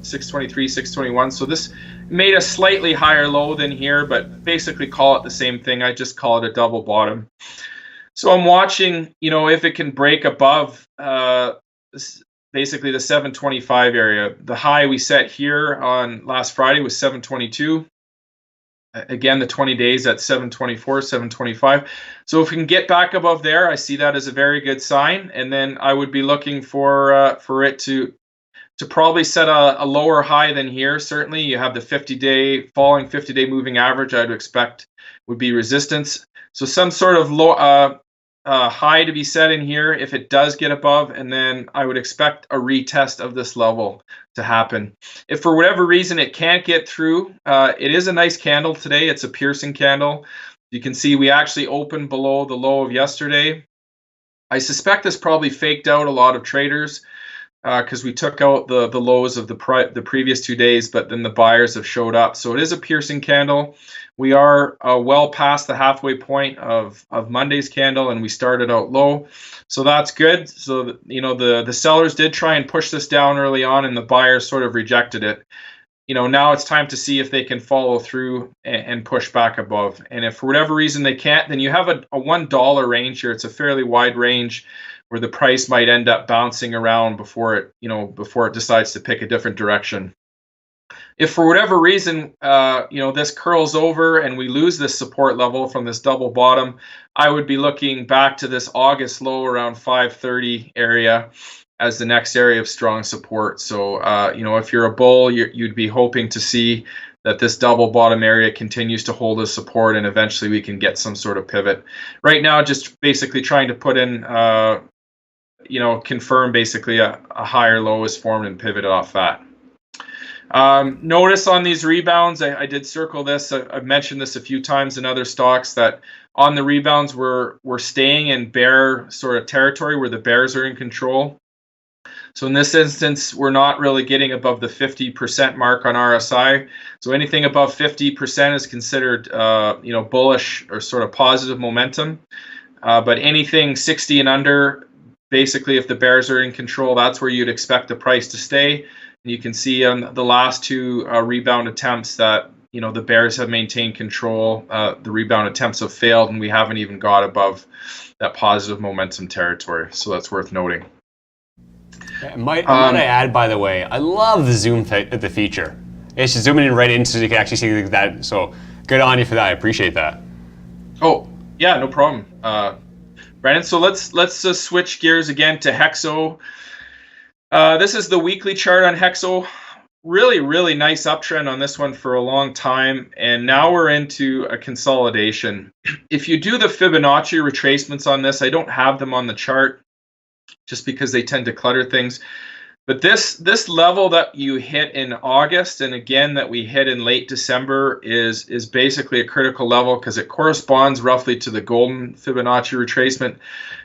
623, 621. So this made a slightly higher low than here, but basically call it the same thing. I just call it a double bottom. So I'm watching, you know, if it can break above basically the 725 area. The high we set here on last Friday was 722. Again, the 20 days at 724, 725. So if we can get back above there, I see that as a very good sign. And then I would be looking for it to probably set a lower high than here. Certainly, you have the 50-day falling 50-day moving average. I'd expect would be resistance. So some sort of low high to be set in here if it does get above, and then I would expect a retest of this level to happen. If for whatever reason it can't get through, it is a nice candle today. It's a piercing candle. You can see we actually opened below the low of yesterday. I suspect this probably faked out a lot of traders because we took out the lows of the previous 2 days, but then the buyers have showed up. So it is a piercing candle. We are well past the halfway point of Monday's candle, and we started out low. So that's good. So, you know, the sellers did try and push this down early on, and the buyers sort of rejected it. You know, now it's time to see if they can follow through and push back above. And if for whatever reason they can't, then you have a $1 range here. It's a fairly wide range where the price might end up bouncing around before it decides to pick a different direction. If for whatever reason, this curls over and we lose this support level from this double bottom, I would be looking back to this August low around 530 area as the next area of strong support. So, if you're a bull, you'd be hoping to see that this double bottom area continues to hold as support, and eventually we can get some sort of pivot. Right now, just basically trying to put in, confirm basically a higher low is formed and pivot off that. Notice on these rebounds, I did circle this. I've mentioned this a few times in other stocks that on the rebounds we're staying in bear sort of territory where the bears are in control. So in this instance, we're not really getting above the 50% mark on RSI. So anything above 50% is considered, bullish or sort of positive momentum. But anything 60 and under, basically, if the bears are in control, that's where you'd expect the price to stay. And you can see on the last two rebound attempts that the bears have maintained control. The rebound attempts have failed, and we haven't even got above that positive momentum territory. So that's worth noting. Might I add, by the way, I love the zoom the feature. It's just zooming in right in so you can actually see that. So good on you for that. I appreciate that. Oh, yeah, no problem. Brandon, so let's switch gears again to Hexo. This is the weekly chart on Hexo. Really, really nice uptrend on this one for a long time, and now we're into a consolidation. If you do the Fibonacci retracements on this, I don't have them on the chart just because they tend to clutter things. But this level that you hit in August, and again that we hit in late December, is basically a critical level because it corresponds roughly to the golden Fibonacci retracement,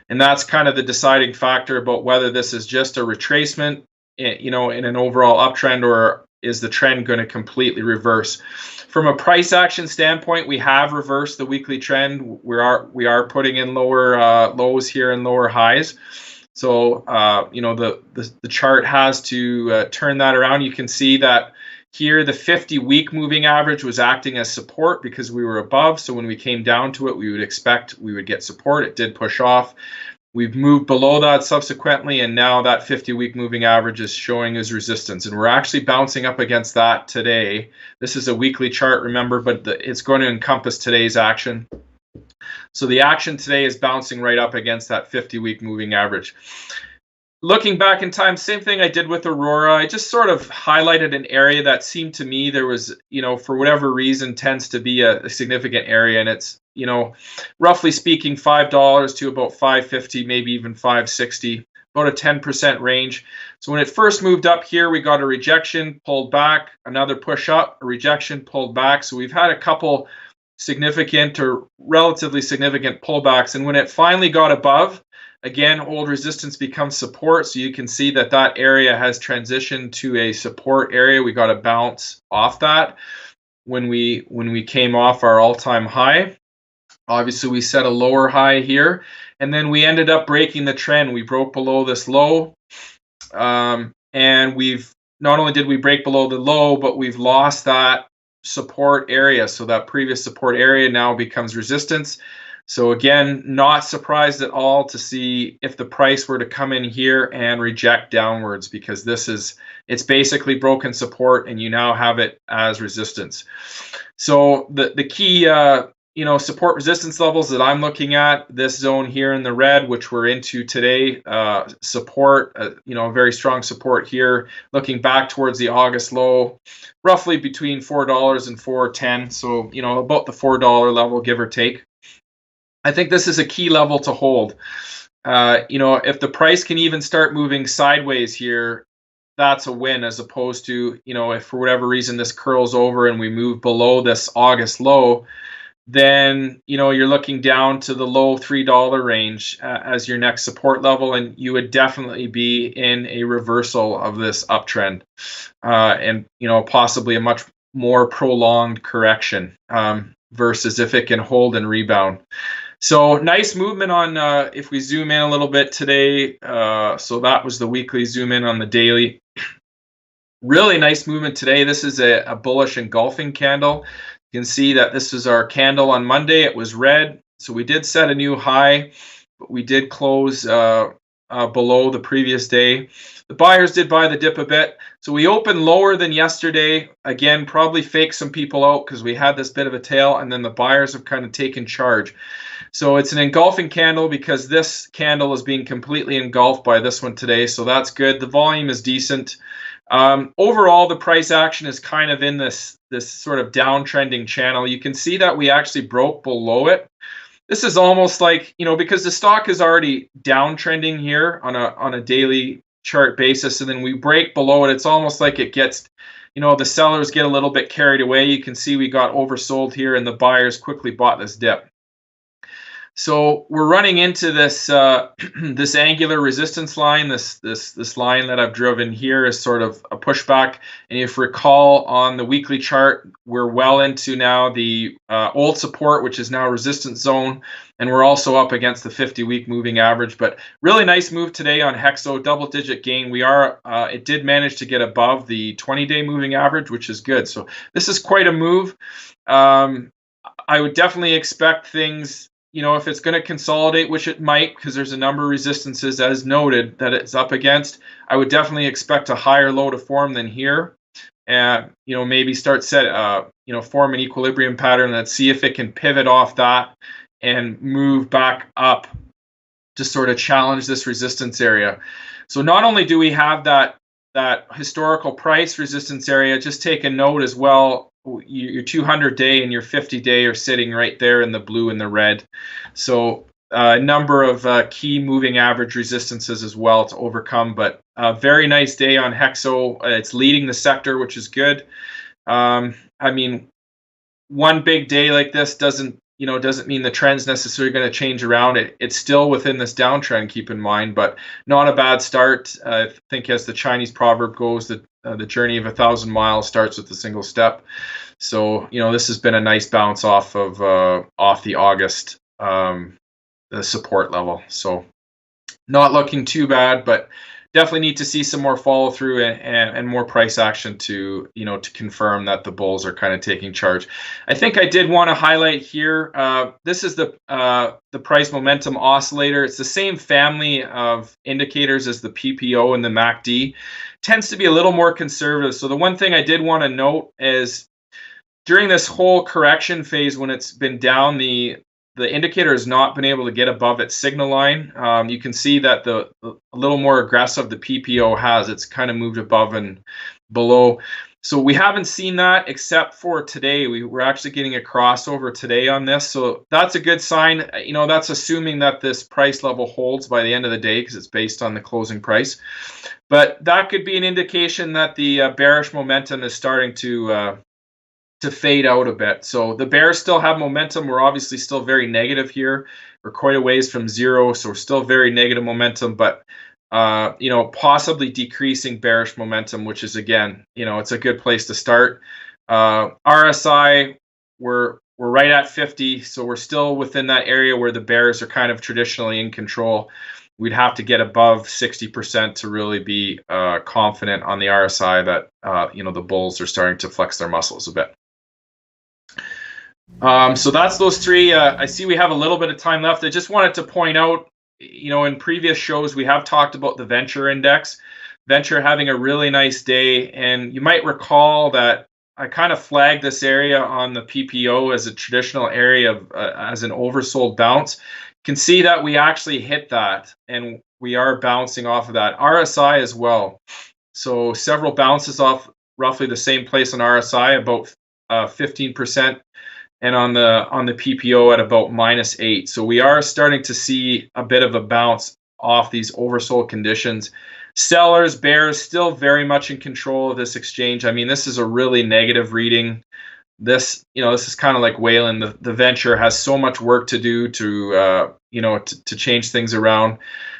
and that's kind of the deciding factor about whether this is just a retracement, in an overall uptrend, or is the trend going to completely reverse. From a price action standpoint, we have reversed the weekly trend. We are putting in lower lows here and lower highs. So, the chart has to turn that around. You can see that here the 50-week moving average was acting as support because we were above. So when we came down to it, we would expect we would get support. It did push off. We've moved below that subsequently, and now that 50-week moving average is showing as resistance. And we're actually bouncing up against that today. This is a weekly chart, remember, but it's going to encompass today's action. So the action today is bouncing right up against that 50-week moving average. Looking back in time, same thing I did with Aurora. I just sort of highlighted an area that seemed to me there was, for whatever reason, tends to be a significant area. And it's, roughly speaking, $5 to about $5.50, maybe even $5.60, about a 10% range. So when it first moved up here, we got a rejection, pulled back, another push up, a rejection, pulled back. So we've had a couple significant or relatively significant pullbacks. And when it finally got above, again, old resistance becomes support. So you can see that that area has transitioned to a support area. We got a bounce off that when we came off our all-time high. Obviously, we set a lower high here, and then we ended up breaking the trend. We broke below this low, and we've not only did we break below the low, but we've lost that support area. So that previous support area now becomes resistance. So again, not surprised at all to see if the price were to come in here and reject downwards, because it's basically broken support and you now have it as resistance. So the key support resistance levels that I'm looking at, this zone here in the red, which we're into today, support, very strong support here, looking back towards the August low, roughly between $4 and $4.10. So, about the $4 level, give or take. I think this is a key level to hold. If the price can even start moving sideways here, that's a win, as opposed to, if for whatever reason this curls over and we move below this August low, then you're looking down to the low $3 range as your next support level, and you would definitely be in a reversal of this uptrend, and possibly a much more prolonged correction versus if it can hold and rebound. So nice movement on if we zoom in a little bit today. So that was the weekly. Zoom in on the daily. Really nice movement today. This is a bullish engulfing candle. You can see that this is our candle on Monday. It was red, so we did set a new high, but we did close below the previous day. The buyers did buy the dip a bit, so we opened lower than yesterday. Again, probably faked some people out because we had this bit of a tail, and then the buyers have kind of taken charge. So it's an engulfing candle because this candle is being completely engulfed by this one today, so that's good. The volume is decent. Overall, the price action is kind of in this sort of downtrending channel. You can see that we actually broke below it. This is almost like, because the stock is already downtrending here on a daily chart basis, and then we break below it. It's almost like it gets, the sellers get a little bit carried away. You can see we got oversold here, and the buyers quickly bought this dip. So we're running into this this angular resistance line. This line that I've driven here is sort of a pushback. And if you recall on the weekly chart, we're well into now the old support, which is now resistance zone, and we're also up against the 50-week moving average. But really nice move today on Hexo, double-digit gain. It did manage to get above the 20-day moving average, which is good. So this is quite a move. I would definitely expect things. If it's going to consolidate, which it might, because there's a number of resistances, as noted, that it's up against, I would definitely expect a higher low to form than here. And, maybe start form an equilibrium pattern. Let's see if it can pivot off that and move back up to sort of challenge this resistance area. So not only do we have that historical price resistance area, just take a note as well. Your 200-day and your 50-day are sitting right there in the blue and the red. So a number of key moving average resistances as well to overcome. But a very nice day on Hexo. It's leading the sector, which is good. One big day like this doesn't mean the trend's necessarily going to change around. It's still within this downtrend, keep in mind, but not a bad start. I think as the Chinese proverb goes, the journey of 1,000 miles starts with a single step. So, this has been a nice bounce off of the August the support level. So not looking too bad, but definitely need to see some more follow through and more price action to confirm that the bulls are kind of taking charge. I think I did want to highlight here, this is the price momentum oscillator. It's the same family of indicators as the PPO and the MACD. Tends to be a little more conservative. So the one thing I did want to note is during this whole correction phase, when it's been down, the indicator has not been able to get above its signal line. You can see that a little more aggressive the PPO has. It's kind of moved above and below. So we haven't seen that except for today. We're actually getting a crossover today on this. So that's a good sign. That's assuming that this price level holds by the end of the day because it's based on the closing price. But that could be an indication that the bearish momentum is starting to fade out a bit. So the bears still have momentum. We're obviously still very negative here. We're quite a ways from zero, so we're still very negative momentum, but possibly decreasing bearish momentum, which is, again, it's a good place to start. RSI, we're right at 50, so we're still within that area where the bears are kind of traditionally in control. We'd have to get above 60% to really be confident on the RSI that the bulls are starting to flex their muscles a bit. So that's those three. I see we have a little bit of time left. I just wanted to point out, in previous shows, we have talked about the Venture Index. Venture having a really nice day, and you might recall that I kind of flagged this area on the PPO as a traditional area of as an oversold bounce. You can see that we actually hit that, and we are bouncing off of that. RSI as well. So several bounces off roughly the same place on RSI, about 15%. And on the PPO at about -8. So we are starting to see a bit of a bounce off these oversold conditions. Sellers, bears, still very much in control of this exchange. This is a really negative reading. This is kind of like whaling. The Venture has so much work to do to change things around.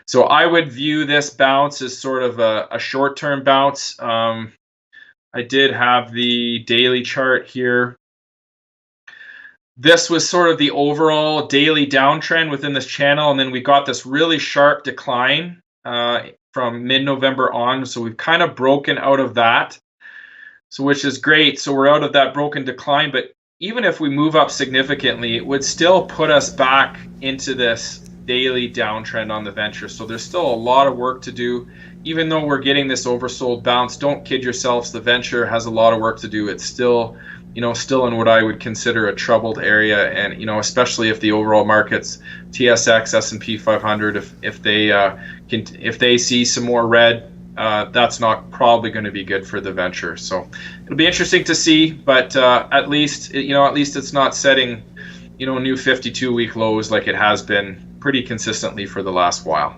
So I would view this bounce as sort of a short-term bounce. I did have the daily chart here. This was sort of the overall daily downtrend within this channel, and then we got this really sharp decline from mid-November on. So we've kind of broken out of that, which is great. So we're out of that broken decline, but even if we move up significantly, it would still put us back into this daily downtrend on the Venture. So there's still a lot of work to do. Even though we're getting this oversold bounce, don't kid yourselves. The Venture has a lot of work to do. It's still in what I would consider a troubled area, and especially if the overall markets, TSX, S&P 500, if they see some more red, that's not probably going to be good for the Venture. So it'll be interesting to see, but at least it's not setting new 52-week lows like it has been pretty consistently for the last while.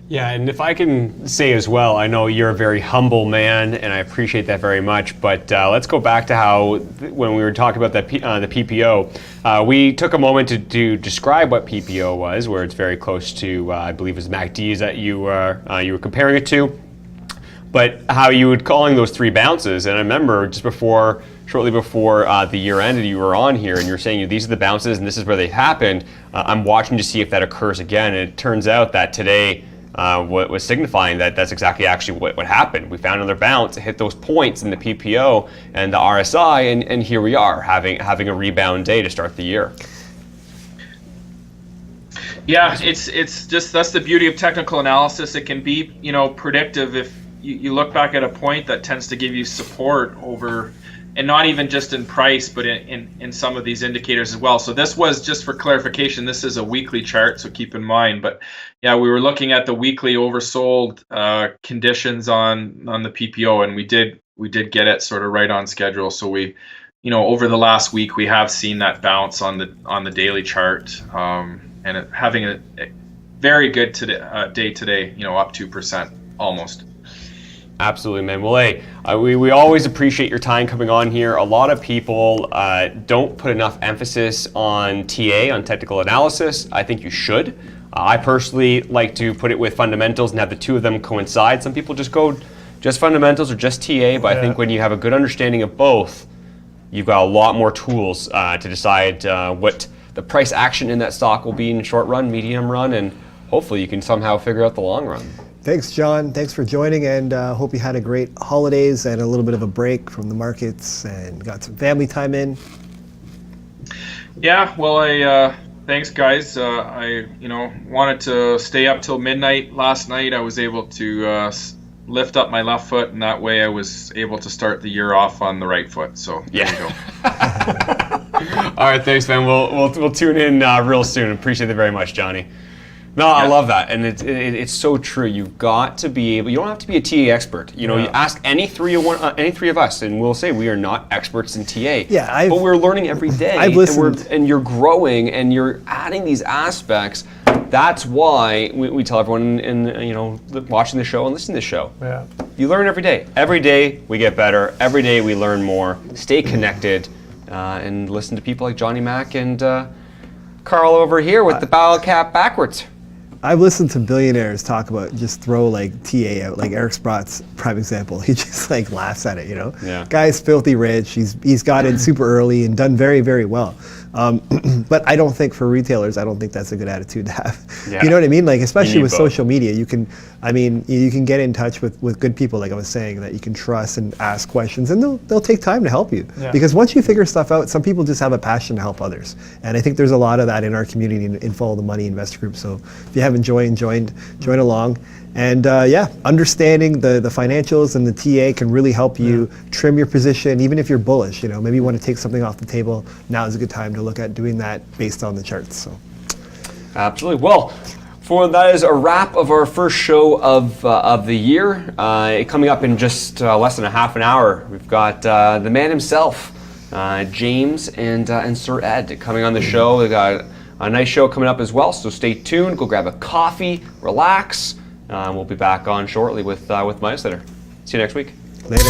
Yeah, and if I can say as well, I know you're a very humble man, and I appreciate that very much. But let's go back to how, when we were talking about that the PPO, we took a moment to describe what PPO was, where it's very close to, I believe, it was MACDs that you were comparing it to. But how you were calling those 3 bounces, and I remember shortly before the year ended, you were on here and you're saying these are the bounces and this is where they happened. I'm watching to see if that occurs again, and it turns out that today what was signifying that's exactly actually what happened. We found another bounce, it hit those points in the PPO and the RSI, and here we are having a rebound day to start the year. Yeah, it's just, that's the beauty of technical analysis. It can be, predictive. If you look back at a point, that tends to give you support over, and not even just in price, but in some of these indicators as well. So this was, just for clarification, this is a weekly chart, so keep in mind. But yeah, we were looking at the weekly oversold conditions on the PPO, and we did get it sort of right on schedule. So we, over the last week, we have seen that bounce on the daily chart, and having a very good day today, up 2% almost. Absolutely, man. Well, hey, we always appreciate your time coming on here. A lot of people don't put enough emphasis on TA, on technical analysis. I think you should. I personally like to put it with fundamentals and have the two of them coincide. Some people just go just fundamentals or just TA, but I think when you have a good understanding of both, you've got a lot more tools to decide what the price action in that stock will be in the short run, medium run, and hopefully you can somehow figure out the long run. Thanks, John. Thanks for joining, and hope you had a great holidays and a little bit of a break from the markets and got some family time in. Yeah, well, thanks, guys. I wanted to stay up till midnight last night. I was able to lift up my left foot, and that way I was able to start the year off on the right foot. So there you go. All right, thanks, man. We'll tune in real soon. Appreciate it very much, Johnny. No, I love that, and it's so true. You've got to be able. You don't have to be a TA expert. You ask any three of us, and we'll say we are not experts in TA. Yeah, but we're learning every day. I've listened, and you're growing, and you're adding these aspects. That's why we tell everyone watching the show and listening to the show. Yeah. You learn every day. Every day we get better. Every day we learn more. Stay connected, and listen to people like Jonny Mac and Carl over here with the bottle cap backwards. I've listened to billionaires talk about just throw like TA out, like Eric Sprott's prime example. He just like laughs at it, Yeah. Guy's filthy rich. He's got in super early and done very, very well. But I don't think for retailers, I don't think that's a good attitude to have. Yeah. You know what I mean? Like especially with both. social media, you can get in touch with good people, like I was saying, that you can trust and ask questions, and they'll take time to help you. Yeah. Because once you figure stuff out, some people just have a passion to help others, and I think there's a lot of that in our community in Follow the Money Investor Group. So if you haven't join along. And understanding the financials and the TA can really help you trim your position, even if you're bullish. Maybe you want to take something off the table. Now is a good time to look at doing that based on the charts. So, absolutely. Well, that is a wrap of our first show of the year. Coming up in just less than a half an hour, we've got the man himself, James and Sir Ed, coming on the show. We got a nice show coming up as well. So stay tuned. Go grab a coffee, relax. We'll be back on shortly with Midas Letter. See you next week. Later.